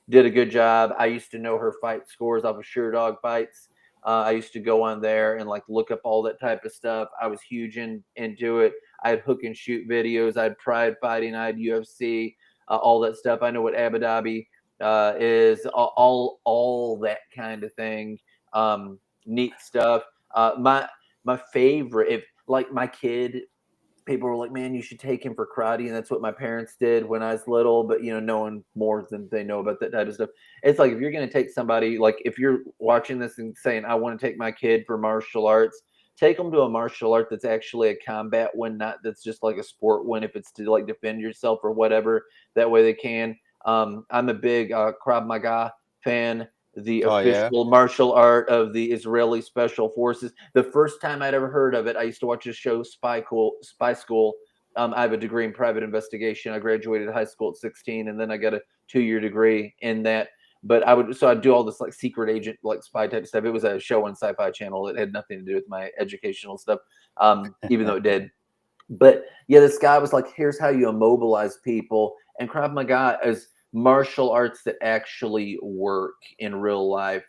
Did a good job. I used to know her fight scores off of Sure Dog Fights. I used to go on there and like look up all that type of stuff. I was huge into it. I had hook and shoot videos. I had Pride Fighting. I had UFC, all that stuff. I know what Abu Dhabi is, all that kind of thing. Neat stuff. My favorite, if like my kid, people were like, man, you should take him for karate. And that's what my parents did when I was little, but knowing more than they know about that type of stuff. It's like, if you're going to take somebody, like if you're watching this and saying, I want to take my kid for martial arts, take them to a martial art that's actually a combat one, not that's just like a sport one. If it's to like defend yourself or whatever, that way they can. I'm a big Krav Maga fan, the Oh yeah. official martial art of the Israeli Special Forces. The first time I'd ever heard of it, I used to watch this show, Spy School. I have a degree in private investigation. I graduated high school at 16, and then I got a 2-year degree in that. But I'd do all this like secret agent, like spy type stuff. It was a show on Sci-Fi Channel. It had nothing to do with my educational stuff, even though it did. But yeah, this guy was like, here's how you immobilize people. And Krav Maga is martial arts that actually work in real life.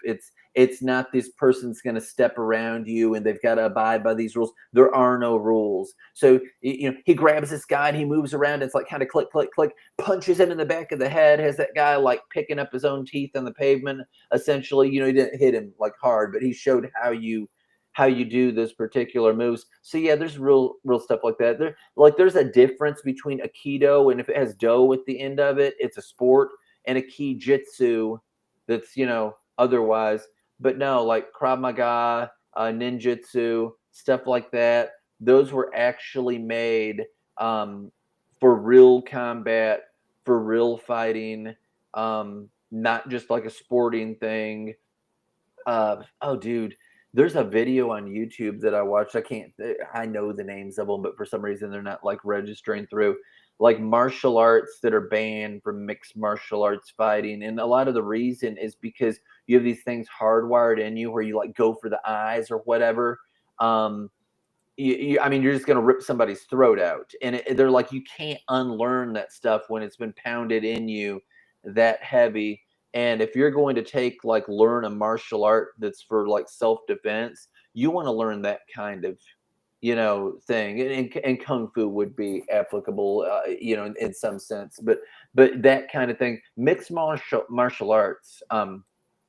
It's not this person's going to step around you and they've got to abide by these rules. There are no rules. So, he grabs this guy and he moves around. And it's like kind of click, click, click, punches him in the back of the head, has that guy like picking up his own teeth on the pavement. Essentially, he didn't hit him like hard, but he showed how you do those particular moves. So yeah, there's real stuff like that. There's a difference between Aikido, and if it has do at the end of it, it's a sport, and a Kijitsu that's, otherwise. But no, like Krav Maga, ninjutsu, stuff like that, those were actually made for real combat, for real fighting, not just like a sporting thing. Oh, dude, there's a video on YouTube that I watched. I know the names of them, but for some reason they're not like registering through, like martial arts that are banned from mixed martial arts fighting. And a lot of the reason is because you have these things hardwired in you where you like go for the eyes or whatever. I mean, you're just going to rip somebody's throat out. And they're like, you can't unlearn that stuff when it's been pounded in you that heavy. And if you're going to learn a martial art that's for like self-defense, you want to learn that kind of, thing. And Kung Fu would be applicable, in some sense. But that kind of thing, mixed martial arts.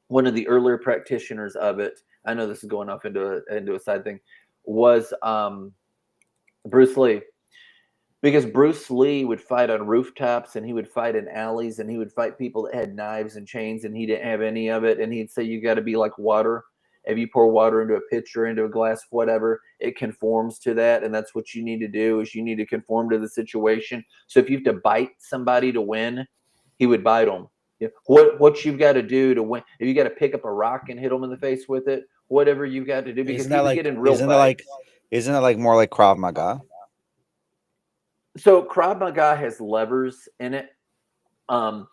One of the earlier practitioners of it, I know this is going off into a side thing, was Bruce Lee. Because Bruce Lee would fight on rooftops and he would fight in alleys and he would fight people that had knives and chains and he didn't have any of it. And he'd say, you got to be like water. If you pour water into a pitcher, into a glass, whatever, it conforms to that. And that's what you need to do, is you need to conform to the situation. So if you have to bite somebody to win, he would bite them. What you've got to do to win, if you got to pick up a rock and hit them in the face with it, whatever you've got to do, because he would get in real fights. Isn't it like more like Krav Maga? So Krav Maga has levers in it, and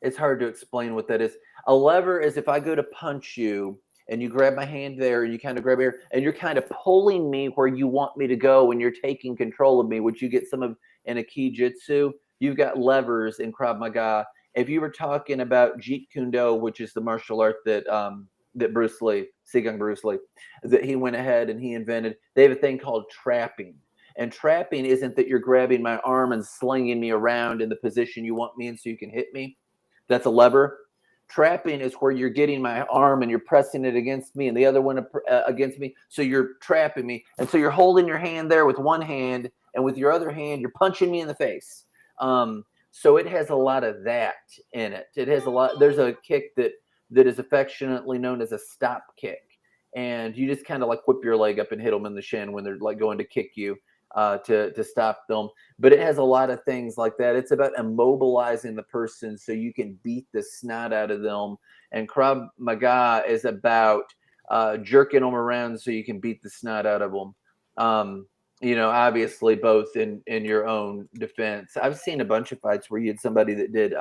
it's hard to explain what that is. A lever is if I go to punch you and you grab my hand there and you kind of grab here and you're kind of pulling me where you want me to go and you're taking control of me, which you get some of in a Kijitsu. You've got levers in Krav Maga. If you were talking about Jeet Kune, which is the martial art that Bruce Lee, Sigung Bruce Lee, that he went ahead and he invented, they have a thing called trapping. And trapping isn't that you're grabbing my arm and slinging me around in the position you want me in so you can hit me. That's a lever. Trapping is where you're getting my arm and you're pressing it against me and the other one against me. So you're trapping me. And so you're holding your hand there with one hand, and with your other hand, you're punching me in the face. So it has a lot of that in it. It has a lot. There's a kick that is affectionately known as a stop kick. And you just kind of like whip your leg up and hit them in the shin when they're like going to kick you. To stop them. But it has a lot of things like that. It's about immobilizing the person so you can beat the snot out of them. And Krav Maga is about jerking them around so you can beat the snot out of them. Obviously both in your own defense. I've seen a bunch of fights where you had somebody that did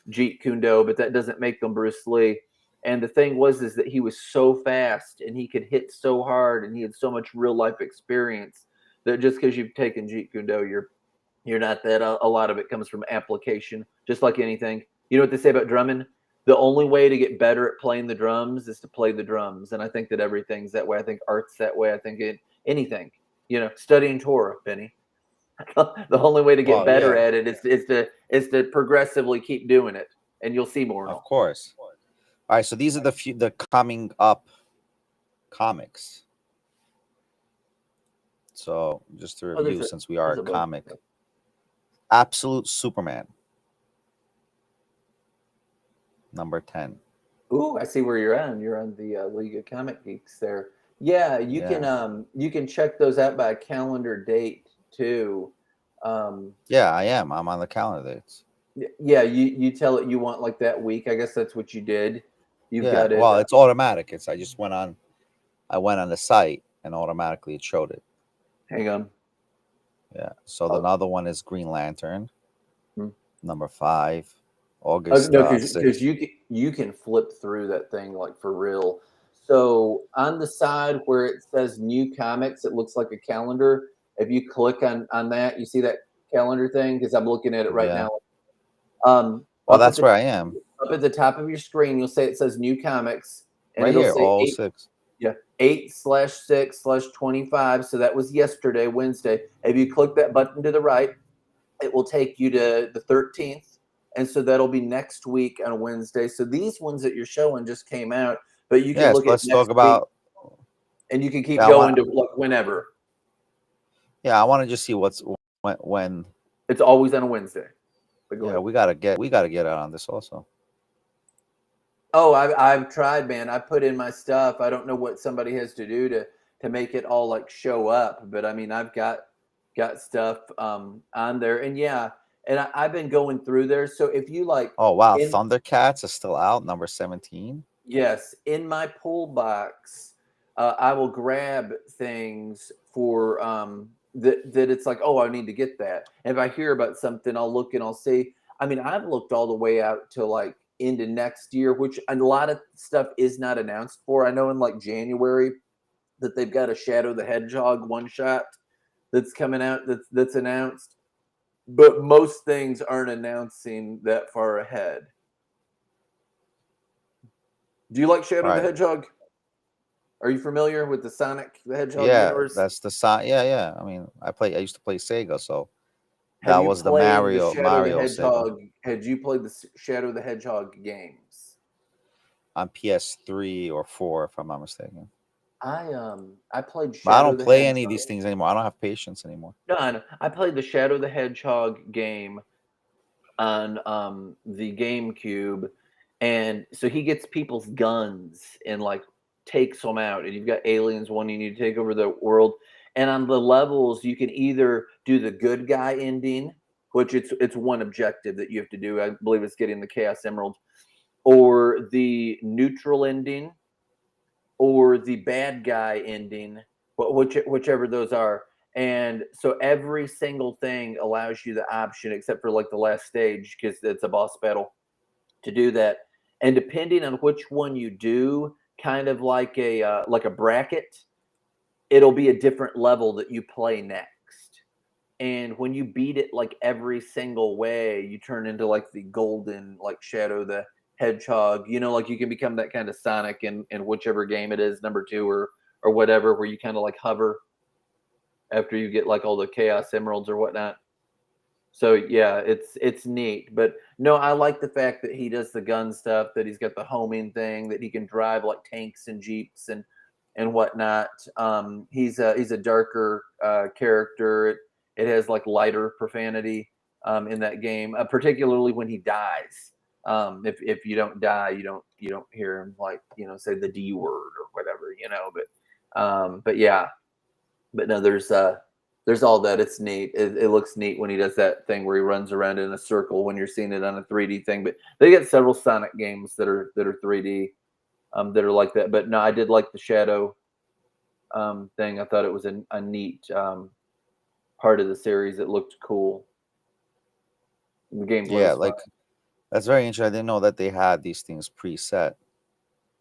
Jeet Kune, but that doesn't make them Bruce Lee. And the thing is that he was so fast and he could hit so hard and he had so much real life experience that just because you've taken Jeet Kune, you're not that. A lot of it comes from application, just like anything. You know what they say about drumming? the only way to get better at playing the drums is to play the drums. And I think that everything's that way. I think art's that way. I think anything, studying Torah, Benny. The only way to get better at it is to progressively keep doing it, and you'll see more. Of course. All right, so these are the coming up comics. So just to review, since we are a comic, Absolute Superman, number 10. Ooh, I see where you're on. You're on the League of Comic Geeks there. Yeah, you can check those out by calendar date too. Yeah, I am. I'm on the calendar dates. Yeah, you tell it you want like that week. I guess that's what you did. You've got it. Well, it's automatic. I went on the site and automatically it showed it. Hang on. Yeah. So the other one is Green Lantern, number 5, August. No, because you can flip through that thing like for real. So on the side where it says new comics, it looks like a calendar. If you click on that, you see that calendar thing? Because I'm looking at it right now. Well, that's where I am. Up at the top of your screen, you'll say it says new comics. And right here, say all 6. Yeah, 8/6/25. So that was yesterday, Wednesday. If you click that button to the right, it will take you to the 13th. And so that'll be next week on Wednesday. So these ones that you're showing just came out, but you can look at let's talk about, and you can keep going to look whenever. Yeah, I want to just see when. It's always on a Wednesday. We gotta get out on this also. Oh, I've tried, man. I put in my stuff. I don't know what somebody has to do to make it all like show up, but I mean, I've got stuff on there, and I've been going through there. So if you like, oh wow, Thundercats is still out, number 17. Yes, in my pull box, I will grab things for that it's like, oh, I need to get that. And if I hear about something, I'll look and I'll see. I mean, I've looked all the way out to like into next year, which a lot of stuff is not announced for. I know in like January that they've got a Shadow the Hedgehog one shot that's coming out that's announced, but most things aren't announcing that far ahead. Do you like Shadow the Hedgehog? Are you familiar with the Sonic the Hedgehog universe? That's the Yeah. I mean, I used to play Sega, so that was the Mario Hedgehog. Had you played the Shadow the Hedgehog games on PS3 or 4, if I'm not mistaken? I played Shadow I don't play any of these things anymore. I don't have patience anymore. No. I played the Shadow the Hedgehog game on the GameCube, and so he gets people's guns and like takes them out, and you've got aliens wanting you to take over the world. And on the levels, you can either do the good guy ending, which it's one objective that you have to do. I believe it's getting the Chaos Emerald, or the neutral ending, or the bad guy ending, whichever those are. And so every single thing allows you the option, except for like the last stage, because it's a boss battle, to do that. And depending on which one you do, kind of like a bracket, it'll be a different level that you play next. And when you beat it like every single way, you turn into like the golden, like Shadow the Hedgehog. Like you can become that kind of Sonic in whichever game it is, number 2 or whatever, where you kind of like hover after you get like all the Chaos Emeralds or whatnot. So yeah, it's neat. But no, I like the fact that he does the gun stuff, that he's got the homing thing, that he can drive like tanks and jeeps and whatnot. He's a darker character. It has like lighter profanity in that game, particularly when he dies. If you don't die, you don't hear him like say the D word or whatever, but yeah. But no, there's all that. It's neat. It looks neat when he does that thing where he runs around in a circle when you're seeing it on a 3D thing. But they get several Sonic games that are 3D that are like that. But no, I did like the Shadow thing. I thought it was a neat part of the series. It looked cool. The game, that's very interesting. I didn't know that they had these things preset.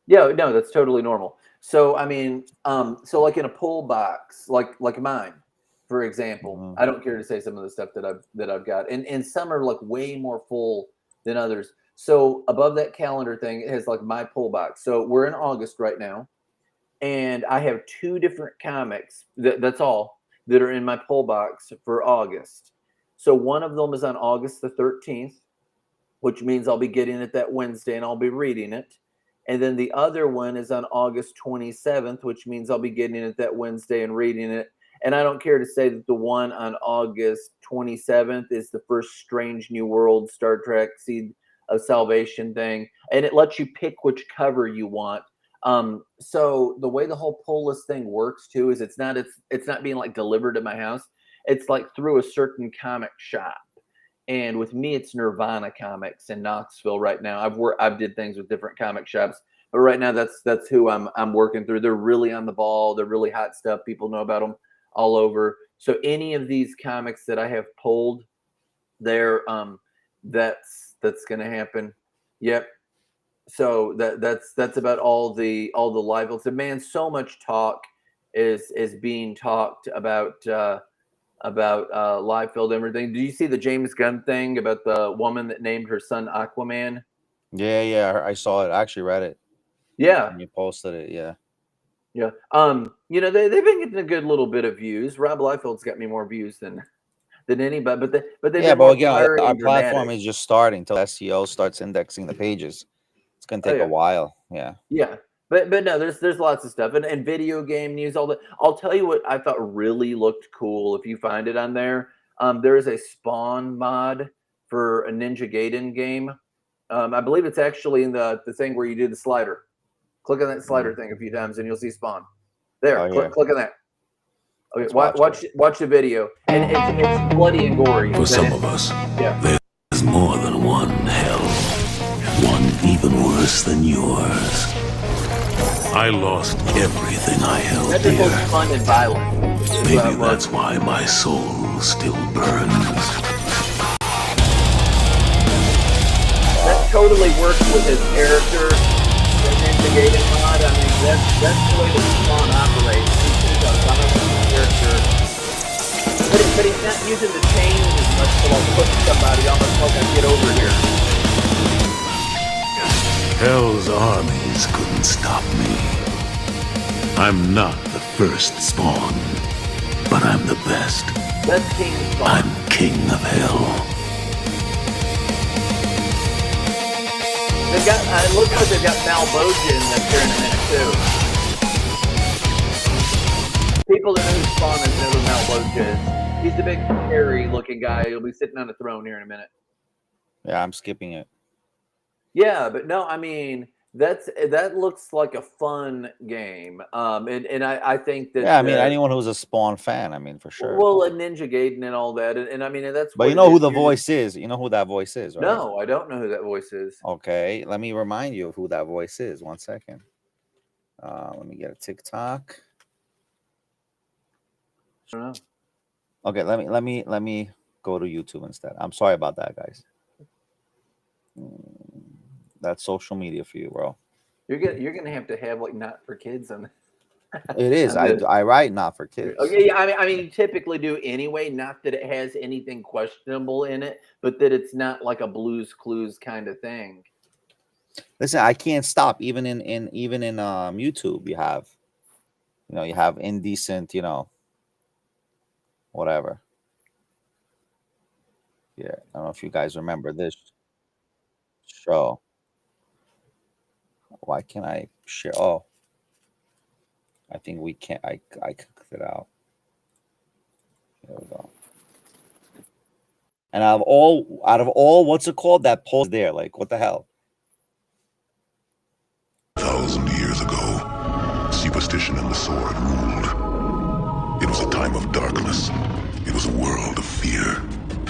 Yeah, no, that's totally normal. So I mean, so like in a pull box, like mine, for example, I don't care to say some of the stuff that I've got, and some are like way more full than others. So above that calendar thing, it has like my pull box. So we're in August right now, and I have 2 different comics. That's all that are in my pull box for August. So one of them is on August the 13th, which means I'll be getting it that Wednesday and I'll be reading it. And then the other one is on August 27th, which means I'll be getting it that Wednesday and reading it. And I don't care to say that the one on August 27th is the first Strange New World Star Trek Seed of Salvation thing. And it lets you pick which cover you want. So the way the whole pull list thing works too is it's not being like delivered to my house. It's like through a certain comic shop. And with me, it's Nirvana Comics in Knoxville right now. I've did things with different comic shops, but right now that's who I'm working through. They're really on the ball. They're really hot stuff. People know about them all over. So any of these comics that I have pulled, they're that's going to happen. Yep. So that's about all the live. So man, so much talk is being talked about live field and everything. Do you see the James Gunn thing about the woman that named her son Aquaman? Yeah, I saw it. I actually read it. Yeah. And you posted it, yeah. Yeah. You know, they've been getting a good little bit of views. Rob Liefeld's got me more views than anybody, but they've been more again, fiery our and platform dramatic. is just starting till SEO starts indexing the pages. It's gonna take yeah. a while. Yeah. Yeah. But no, there's lots of stuff and video game news, all that. I'll tell you what I thought really looked cool if you find it on there. There is a Spawn mod for a Ninja Gaiden game. I believe it's actually in the thing where you do the slider. Click on that slider thing a few times and you'll see Spawn. There, Oh, yeah. click on that. Okay, Let's watch the video. And it's bloody and gory. For some of us, Yeah. there's more than one hell. One even worse than yours. I lost everything I held That just looks dear. fun and violent. Maybe that's why my soul still burns. That totally works with his character. The Ninja Gaiden mod. I mean, that's the way that Spawn operates. He's a violent character. But he's not using the chains as much to like push somebody almost like a get over here. Hell's armies couldn't stop me. I'm not the first Spawn, but I'm the best. That's King Spawn. I'm king of hell. They've got. It looks like they've got Malboja in there in a minute too. People that know who Spawn is know who Malboja is. He's the big, hairy-looking guy. He'll be sitting on a throne here in a minute. Yeah, I'm skipping it. Yeah, but no, I mean that looks like a fun game. And I think that Yeah, I mean anyone who's a Spawn fan, I mean for sure. well, a Ninja Gaiden and all that, and I mean and that's. But you know who the voice is. You know who that voice is, right? No, I don't know who that voice is. Okay, let me remind you of who that voice is. 1 second. Let me get a TikTok. I don't know. Okay, let me go to YouTube instead. I'm sorry about that, guys. That's social media for you, bro. You're gonna have to have like not for kids on. It is. I write not for kids. Okay, yeah, I mean, you typically do anyway. Not that it has anything questionable in it, but that it's not like a Blue's Clues kind of thing. Listen, I can't stop. Even in YouTube, you have indecent, whatever. Yeah, I don't know if you guys remember this show. Why can't I share? Oh, I think we can't. I cooked it out. There we go. And out of all, what's it called? That poll there. Like, what the hell? 1,000 years ago, superstition and the sword ruled. It was a time of darkness. It was a world of fear.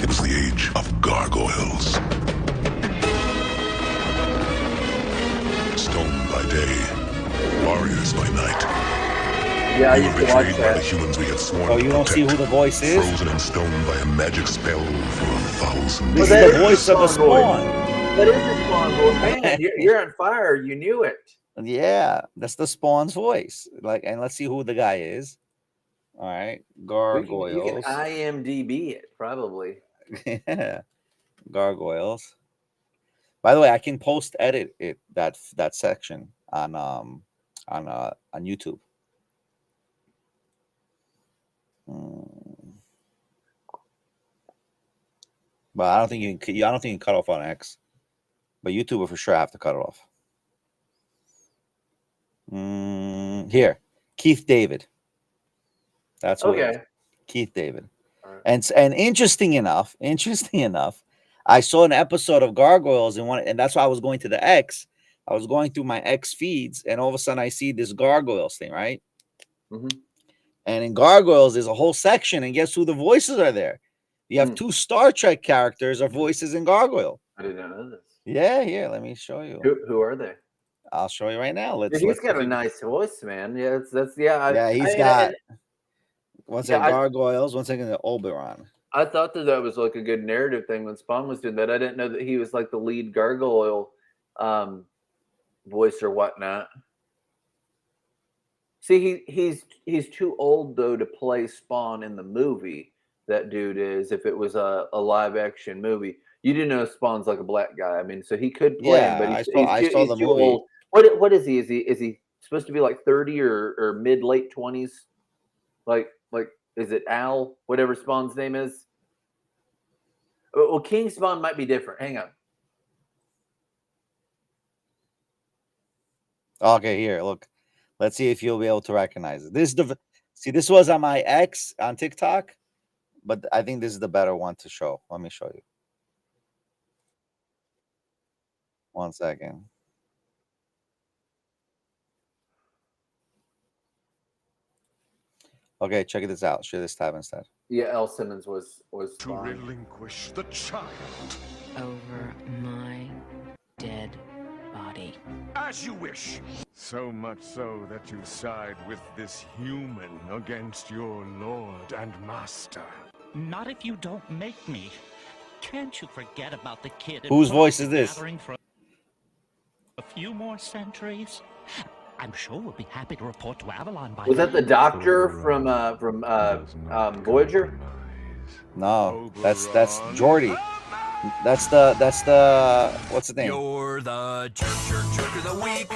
It was the age of gargoyles. Stone by day, warriors by night. Yeah, I We used were to watch betrayed by the that. humans we had sworn Oh, to you don't see protect, who the voice is? frozen in stone by a magic spell for 1,000 This Well, is that the voice of the Spawn voice. Spawn. That is the Spawn voice. Man, you're on fire. You knew it. Yeah, that's the Spawn's voice. Like, and let's see who the guy is. All right, You can Gargoyles. IMDb it probably. Yeah, Gargoyles. By the way, I can post edit it that section on YouTube. But I don't think you can. I don't think you can cut off on X. But YouTube will for sure have to cut it off. Here, Keith David. That's what it is. Okay. Keith David. Alright. And interesting enough, I saw an episode of Gargoyles and that's why I was going to the X. I was going through my X feeds, and all of a sudden I see this Gargoyles thing, right? Mhm. And in Gargoyles, there's a whole section, and guess who the voices are there? You have 2 Star Trek characters are voices in Gargoyle. I did not know this. Yeah, here, let me show you. Who are they? I'll show you right now. He's got a nice voice, man. Yeah, Yeah, he's got. One second, Yeah, Gargoyles. One second, the Oberon. I thought that was like a good narrative thing when Spawn was doing that. I didn't know that he was like the lead gargoyle voice or whatnot. See, he's too old though to play Spawn in the movie. That dude is. If it was a live action movie, you do know Spawn's like a black guy. I mean, so he could play him, but he's saw the too movie. old. What is he? Is he supposed to be like 30 or mid late 20s? Like is it Al? Whatever Spawn's name is. Well, King Spawn might be different. Hang on. Okay, here, look. Let's see if you'll be able to recognize it. This was on my X on TikTok, but I think this is the better one to show. Let me show you. One second. Okay, check this out. Share this tab instead. Yeah, L. Simmons was To Spawn. relinquish the child. Over my dead body. As you wish. So much so that you side with this human against your lord and master. Not if you don't make me. Can't you forget about the kid? Whose voice is this? For a few more centuries. I'm sure we'll be happy to report to Avalon by Was that the then. doctor from Voyager? No, that's Jordy. That's the what's the name? You're the jerk of the week.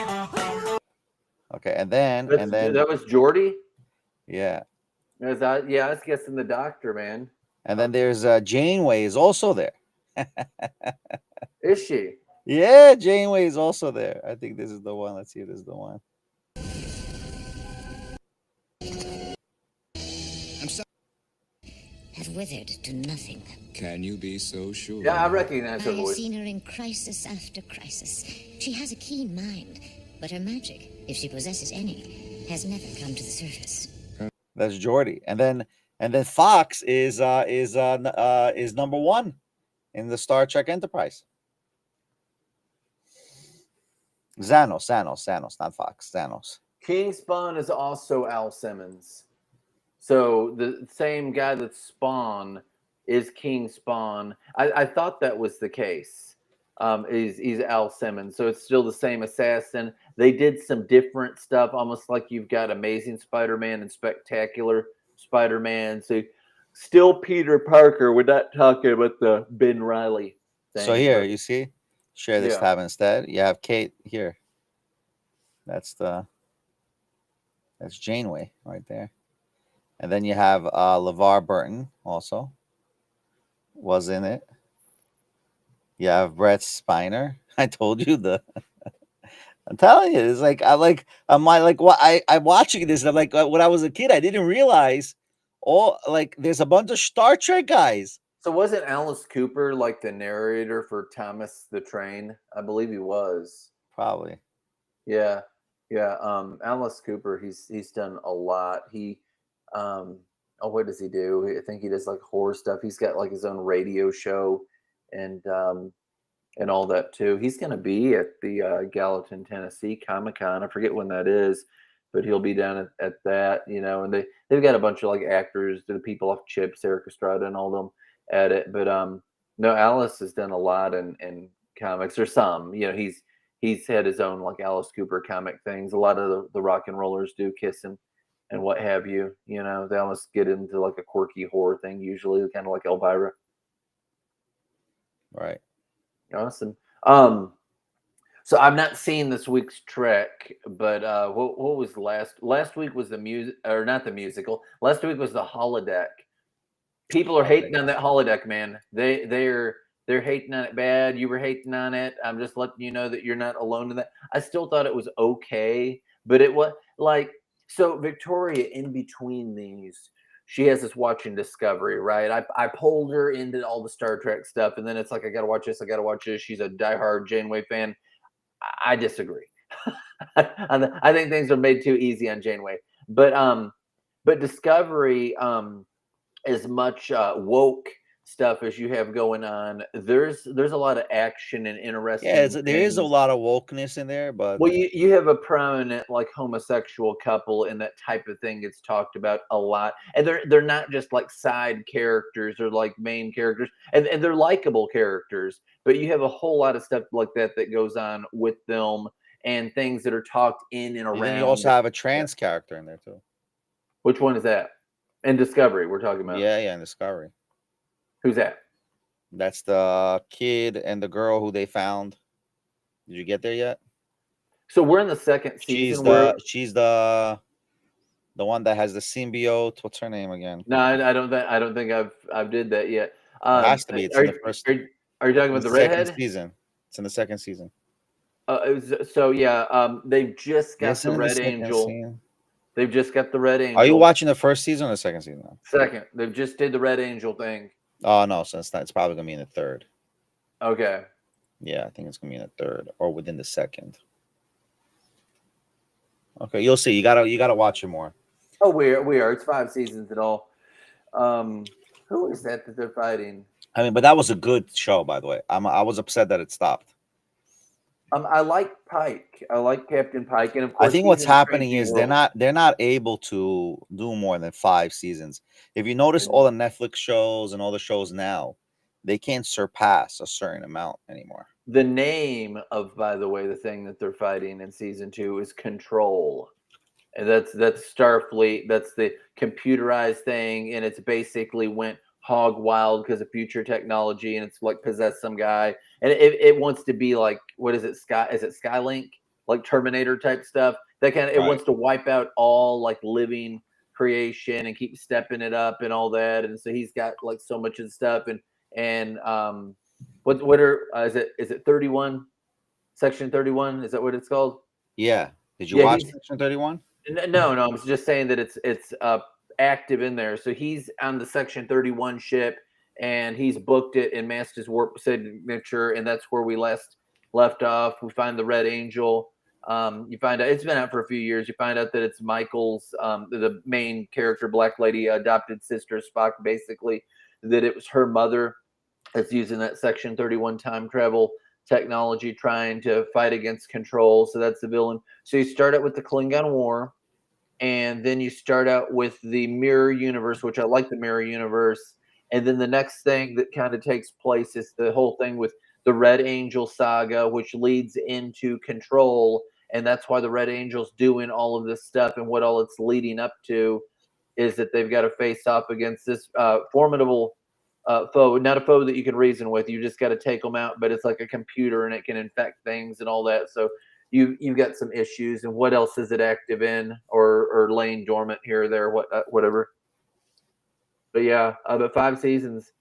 Okay, and then That was Jordy. yeah, I was guessing the doctor, man. and then there's Janeway is also there. Is she? Yeah, Janeway is also there. I think this is the one. Let's see if this is the one. Have withered to nothing. Can you be so sure? Yeah, I recognize her I have voice. seen her in crisis after crisis. She has a keen mind, but her magic, if she possesses any, has never come to the surface. That's Jordy, and then Fox is number 1 in the Star Trek Enterprise. Xanos, not Fox. Xanos. King Spawn is also Al Simmons. So the same guy that's Spawn is King Spawn. I thought that was the case. He's Al Simmons. So it's still the same assassin. They did some different stuff, almost like you've got Amazing Spider-Man and Spectacular Spider-Man. So still Peter Parker. We're not talking about the Ben Reilly thing. So here, you see? Share this tab instead. You have Kate here. That's Janeway right there. And then you have LeVar Burton also was in it. You have Brett Spiner. I told you I'm telling you, it's like I'm watching this. And I'm like, when I was a kid, I didn't realize there's a bunch of Star Trek guys. So wasn't Alice Cooper like the narrator for Thomas the Train? I believe he was. Probably. Yeah. Alice Cooper, he's done a lot. He what does he do? I think he does like horror stuff. He's got like his own radio show and all that too. He's gonna be at the Gallatin, Tennessee Comic-Con. I forget when that is, but he'll be down at that, and they've got a bunch of like actors, the people off Chips, Eric Estrada and all them at it. But no, Alice has done a lot in comics, or some, he's had his own like Alice Cooper comic things. A lot of the rock and rollers do Kiss and what have you. They almost get into like a quirky horror thing, usually kind of like Elvira. Right. Awesome. So I've not seen this week's Trek, but what was last week was the music, or not the musical. Last week was the holodeck. People are hating on that holodeck, man. They're hating on it bad. You were hating on it. I'm just letting you know that you're not alone in that. I still thought it was okay, but it was like, so Victoria, in between these, she has us watching Discovery, right? I pulled her into all the Star Trek stuff, and then it's like, I gotta watch this, I gotta watch this. She's a diehard Janeway fan. I disagree. I think things are made too easy on Janeway. But Discovery, as much woke stuff as you have going on, there's a lot of action and interesting. Yeah, there is a lot of wokeness in there, but well, you have a prominent like homosexual couple, and that type of thing gets talked about a lot. And they're not just like side characters or like main characters, and they're likable characters. But you have a whole lot of stuff like that goes on with them and things that are talked in and around. And then you also have a trans character in there too. Which one is that? In Discovery, we're talking about. Yeah, in Discovery. Who's that? That's the kid and the girl who they found. Did you get there yet? So we're in the second season. She's the one that has the symbiote. What's her name again? No, I don't think I've did that yet. It has to be. It's in the first. Are you talking about the redhead? Season. It's in the second season. They've just got the Red Angel. Scene. They've just got the Red Angel. Are you watching the first season or the second season? Second. They've just did the Red Angel thing. Oh no, so it's not. It's probably gonna be in the third. Okay. Yeah, I think it's gonna be in the third or within the second. Okay, you'll see. You gotta watch it more. Oh, we are. It's 5 seasons in all. Who is that they're fighting? I mean, but that was a good show, by the way. I was upset that it stopped. I like Pike. I like Captain Pike, and of course, I think what's happening is they're not able to do more than 5 seasons. If you notice all the Netflix shows and all the shows now, they can't surpass a certain amount anymore. The name of, by the way, the thing that they're fighting in season 2 is Control, and that's Starfleet. That's the computerized thing, and it's basically went hog wild because of future technology, and it's like possessed some guy, and it wants to be like, what is it, Skylink, like Terminator type stuff, that kind of, it wants to wipe out all like living creation and keep stepping it up and all that. And so he's got like so much of the stuff, and what are is it 31, section 31, is that what it's called? Yeah. Did you watch section 31? No, I was just saying that it's active in there. So he's on the section 31 ship, and he's booked it and masked his warp signature, and that's where we left off. We find the Red Angel. You find out it's been out for a few years. You find out that it's Michael's, the main character, Black Lady, adopted sister of Spock, basically, that it was her mother that's using that section 31 time travel technology trying to fight against Control. So that's the villain. So you start out with the Klingon War, and then you start out with the Mirror Universe, which I like the Mirror Universe. And then the next thing that kind of takes place is the whole thing with the Red Angel saga, which leads into Control. And that's why the Red Angel's doing all of this stuff. And what all it's leading up to is that they've got to face off against this formidable foe, not a foe that you can reason with. You just got to take them out, but it's like a computer, and it can infect things and all that. So you've got some issues, and what else is it active in or laying dormant here or there, whatever. But yeah, but 5 seasons.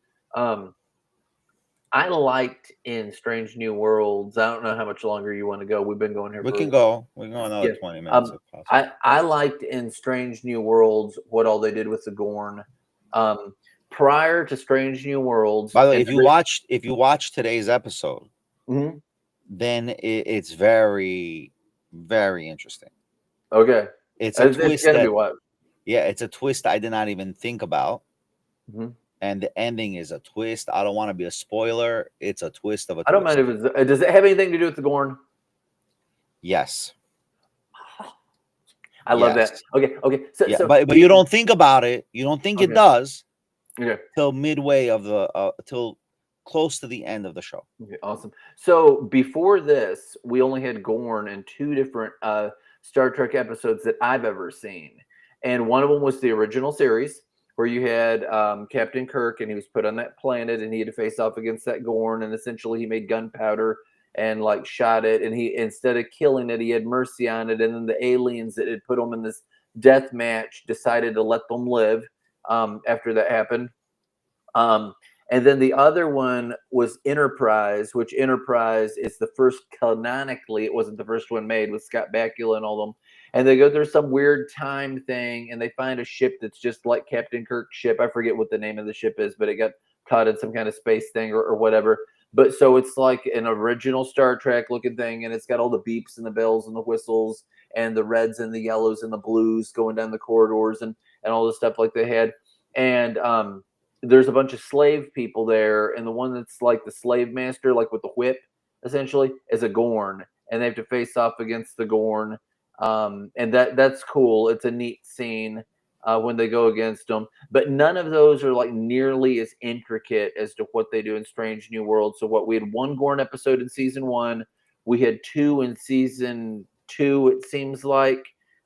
I liked in Strange New Worlds. I don't know how much longer you want to go. We've been going here. We can go another 20 minutes if possible. I liked in Strange New Worlds what all they did with the Gorn. Prior to Strange New Worlds. By the way, if you watch today's episode, then it's very, very interesting. Okay. It's a twist. It's a twist I did not even think about. And the ending is a twist. I don't want to be a spoiler. It's a twist of a twist. I don't mind if it's, does it have anything to do with the Gorn? Yes. I love that. Okay. So, but you don't think about it. You don't think it does. Okay. Till midway of the till close to the end of the show. Okay, awesome. So before this, we only had Gorn in 2 different Star Trek episodes that I've ever seen, and one of them was the original series, where you had Captain Kirk, and he was put on that planet, and he had to face off against that Gorn, and essentially he made gunpowder, and like shot it, and he, instead of killing it, he had mercy on it, and then the aliens that had put him in this death match decided to let them live after that happened. And then the other one was Enterprise, which Enterprise is the first canonically, it wasn't the first one made, with Scott Bakula and all them. And they go through some weird time thing, and they find a ship that's just like Captain Kirk's ship. I forget what the name of the ship is, but it got caught in some kind of space thing or whatever. But so it's like an original Star Trek looking thing, and it's got all the beeps and the bells and the whistles and the reds and the yellows and the blues going down the corridors and all the stuff like they had. And there's a bunch of slave people there, and the one that's like the slave master, like with the whip, essentially, is a Gorn, and they have to face off against the Gorn. And that's cool. It's a neat scene when they go against them, but none of those are like nearly as intricate as to what they do in Strange New Worlds. So what, we had one Gorn episode in season 1, we had 2 in season 2, it seems like.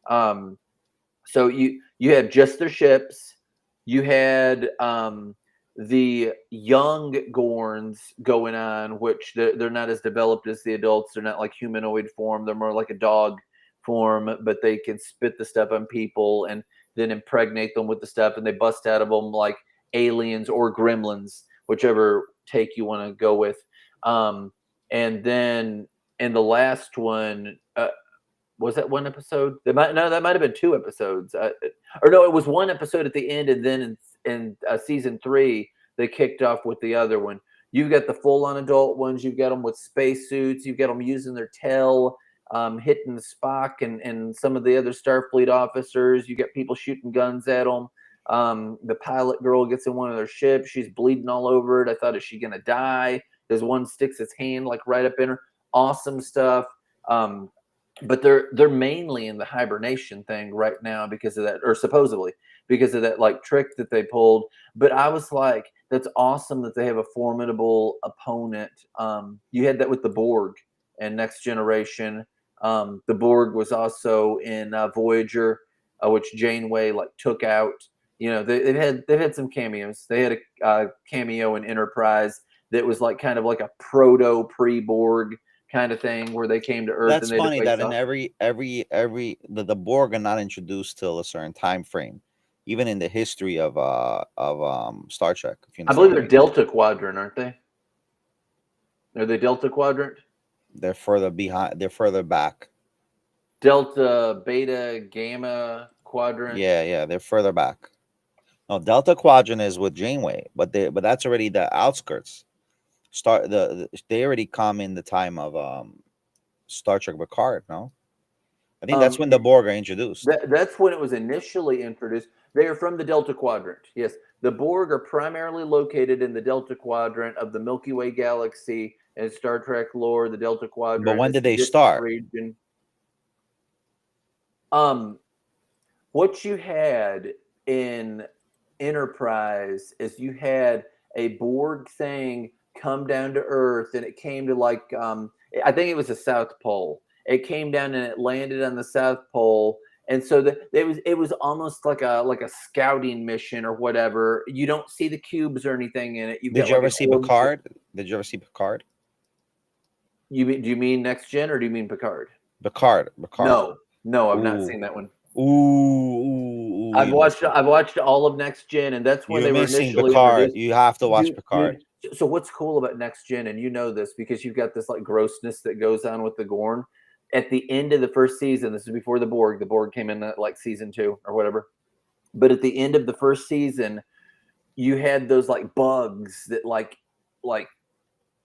So you had just their ships. You had the young Gorns going on, which they're not as developed as the adults. They're not like humanoid form. They're more like a dog form, but they can spit the stuff on people and then impregnate them with the stuff, and they bust out of them like aliens or gremlins, whichever take you want to go with. And then in the last one, was that one episode? That might have been 2 episodes. Or no, it was one episode at the end, and then in season 3 they kicked off with the other one. You've got the full-on adult ones. You've got them with spacesuits. You've got them using their tail, hitting Spock and some of the other Starfleet officers. You get people shooting guns at them. The pilot girl gets in one of their ships. She's bleeding all over it. I thought, is she gonna die? There's one sticks its hand like right up in her. Awesome stuff. But they're mainly in the hibernation thing right now because of that, or supposedly because of that like trick that they pulled. But I was like, that's awesome that they have a formidable opponent. You had that with the Borg and Next Generation. The Borg was also in Voyager, which Janeway like took out. You know, they've had some cameos. They had a cameo in Enterprise that was like kind of like a proto pre-Borg kind of thing where they came to Earth. That's and funny that in the Borg are not introduced till a certain time frame, even in the history of Star Trek. If you I believe they're Delta Quadrant, aren't they? Are they Delta Quadrant? They're further behind. They're further back. Delta, Beta, Gamma Quadrant. Yeah, they're further back. No, Delta Quadrant is with Janeway, but that's already the outskirts. They already come in the time of Star Trek Picard. No, I think that's when the Borg are introduced. That's when it was initially introduced. They are from the Delta Quadrant. Yes, the Borg are primarily located in the Delta Quadrant of the Milky Way galaxy. And Star Trek lore, the Delta Quadrant. But when did they start? Region. What you had in Enterprise is you had a Borg thing come down to Earth, and it came to like I think it was the South Pole. It came down and it landed on the South Pole, and so it was almost like a scouting mission or whatever. You don't see the cubes or anything in it. Did you ever see Picard? Did you ever see Picard? Do you mean Next Gen or do you mean Picard? Picard. No, I've not seen that one. Ooh. I've watched all of Next Gen, and that's when You're they were missing initially Picard. introduced. You have to watch Picard. So what's cool about Next Gen, and you know this because you've got this like grossness that goes on with the Gorn. At the end of the first season, this is before the Borg. The Borg came in at like season 2 or whatever. But at the end of the first season, you had those like bugs that like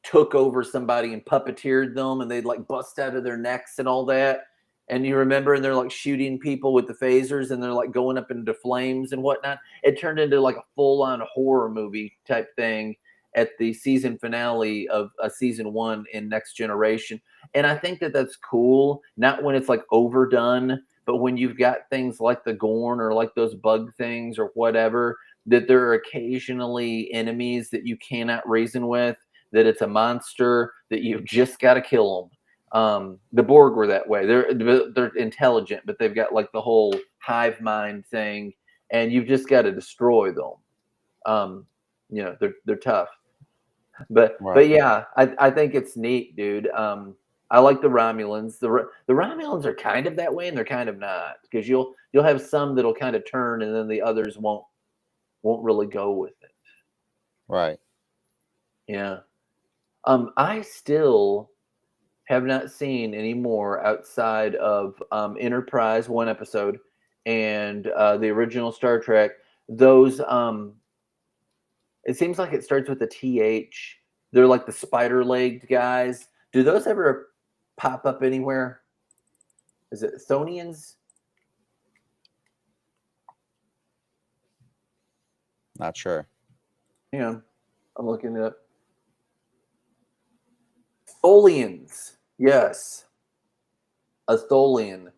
took over somebody and puppeteered them, and they'd like bust out of their necks and all that. And you remember, and they're like shooting people with the phasers, and they're like going up into flames and whatnot. It turned into like a full-on horror movie type thing at the season finale of season 1 in Next Generation. And I think that that's cool, not when it's like overdone, but when you've got things like the Gorn or like those bug things or whatever, that there are occasionally enemies that you cannot reason with, that it's a monster that you've just got to kill them. The Borg were that way. They're intelligent, but they've got like the whole hive mind thing, and you've just got to destroy them. You know, they're tough. But Right. yeah, I think it's neat, dude. I like the Romulans. The Romulans are kind of that way, and they're kind of not, because you'll have some that'll kind of turn, and then the others won't really go with it. Right. Yeah. I still have not seen any more outside of Enterprise, one episode, and the original Star Trek. Those it seems like it starts with a TH. They're like the spider-legged guys. Do those ever pop up anywhere? Is it Thonians? Not sure. Hang on, I'm looking it up. Tholians, yes, a Tholian.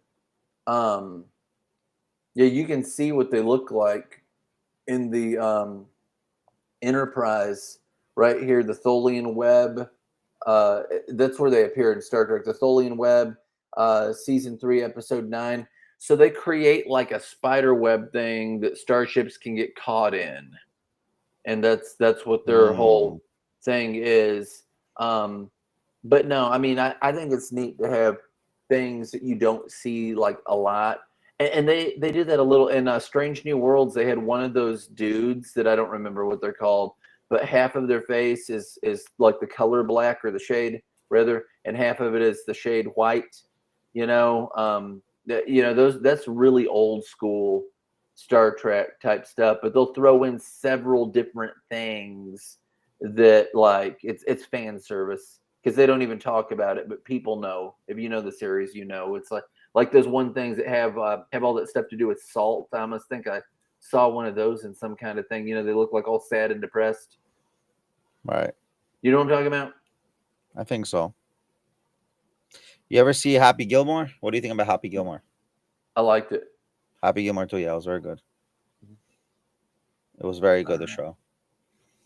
Yeah, you can see what they look like in the Enterprise right here. The Tholian web. That's where they appear in Star Trek. The Tholian web, season 3, episode 9. So they create like a spider web thing that starships can get caught in, and that's what their whole thing is. But no, I mean, I think it's neat to have things that you don't see like a lot. And they did that a little in Strange New Worlds. They had one of those dudes that I don't remember what they're called, but half of their face is like the color black, or the shade rather, and half of it is the shade white. You know, that's really old school Star Trek type stuff. But they'll throw in several different things that, like, it's fan service, because they don't even talk about it, but people know. If you know the series, you know it's like those one things that have all that stuff to do with salt. I almost think I saw one of those in some kind of thing. You know, they look like all sad and depressed. Right. You know what I'm talking about? I think so. You ever see Happy Gilmore? What do you think about Happy Gilmore? I liked it. Happy Gilmore too. Yeah, it was very good. It was very good, the show.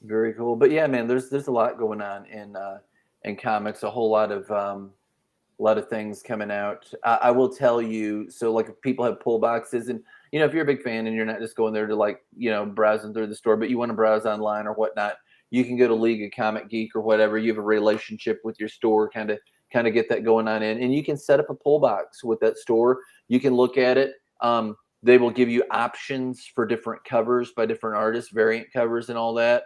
Very cool. But yeah, man, there's a lot going on in comics. A whole lot of things coming out. I will tell you. So, like, if people have pull boxes, and you know, if you're a big fan and you're not just going there to, like, you know, browsing through the store, but you want to browse online or whatnot, you can go to League of Comic Geek or whatever. You have a relationship with your store, kind of get that going on and you can set up a pull box with that store. You can look at it. They will give you options for different covers by different artists, variant covers and all that.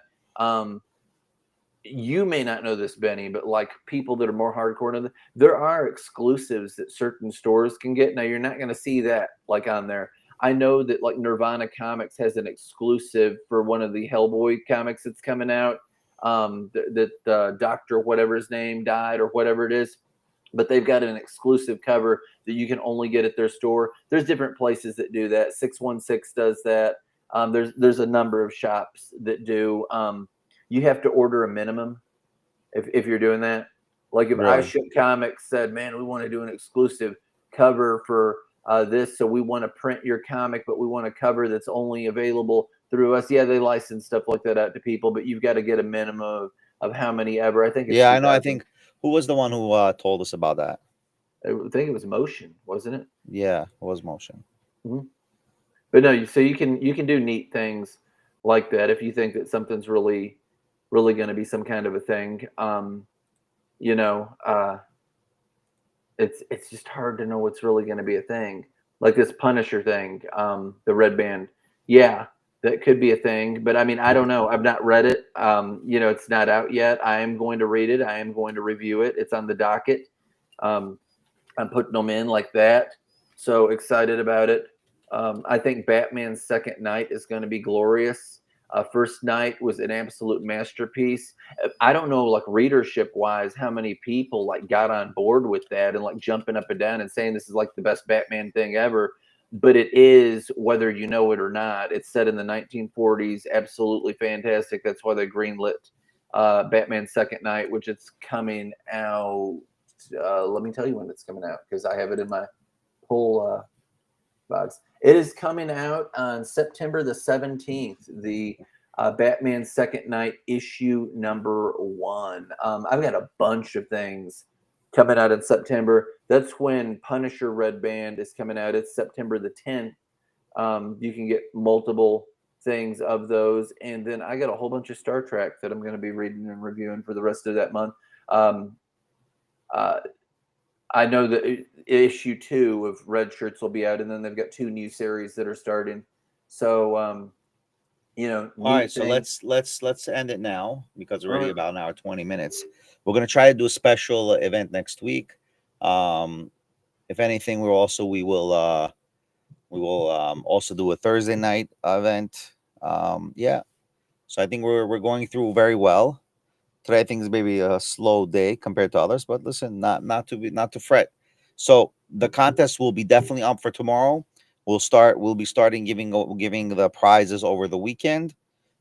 You may not know this, Benny, but like people that are more hardcore, there are exclusives that certain stores can get. Now, you're not going to see that like on there. I know that like Nirvana Comics has an exclusive for one of the Hellboy comics that's coming out. That Doctor whatever his name died or whatever it is, but they've got an exclusive cover that you can only get at their store. There's different places that do that. 616 does that. There's a number of shops that do. You have to order a minimum if you're doing that. Like if Really? iShook Comics said, man, we want to do an exclusive cover for this, so we want to print your comic, but we want a cover that's only available through us. Yeah, they license stuff like that out to people, but you've got to get a minimum of how many ever. I think it's Yeah, I know. I 2,000. think who was the one who told us about that? I think it was Motion, wasn't it? Yeah, it was Motion. Mm-hmm. But no, so you can do neat things like that if you think that something's really going to be some kind of a thing. It's just hard to know what's really going to be a thing. Like this Punisher thing, the Red Band. Yeah, that could be a thing, but I mean, I don't know. I've not read it. It's not out yet. I am going to read it. I am going to review it. It's on the docket. I'm putting them in like that. So excited about it. I think Batman's second night is going to be glorious. First night was an absolute masterpiece. I don't know, like readership wise, how many people like got on board with that and like jumping up and down and saying this is like the best Batman thing ever. But it is, whether you know it or not. It's set in the 1940s. Absolutely fantastic. That's why they greenlit Batman's second night, which it's coming out. Let me tell you when it's coming out, because I have it in my pull box. It is coming out on September the 17th, the Batman Second Night issue number 1. I've got a bunch of things coming out in September. That's when Punisher Red Band is coming out. It's September the 10th. You can get multiple things of those, and then I got a whole bunch of Star Trek that I'm going to be reading and reviewing for the rest of that month. I know that issue 2 of Red Shirts will be out, and then they've got 2 new series that are starting. So, you know, All right, so let's end it now because we're already about an hour 20 minutes. We're gonna try to do a special event next week. If anything, we will also do a Thursday night event. Yeah, so I think we're going through very well. Today I think is maybe a slow day compared to others, but listen, not to fret. So the contest will be definitely up for tomorrow. We'll be starting giving the prizes over the weekend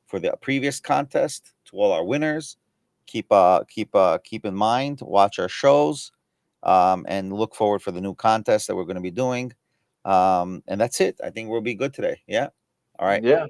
for the previous contest to all our winners. Keep in mind, watch our shows, and look forward for the new contest that we're going to be doing. And that's it. I think we'll be good today. Yeah. All right. Yeah.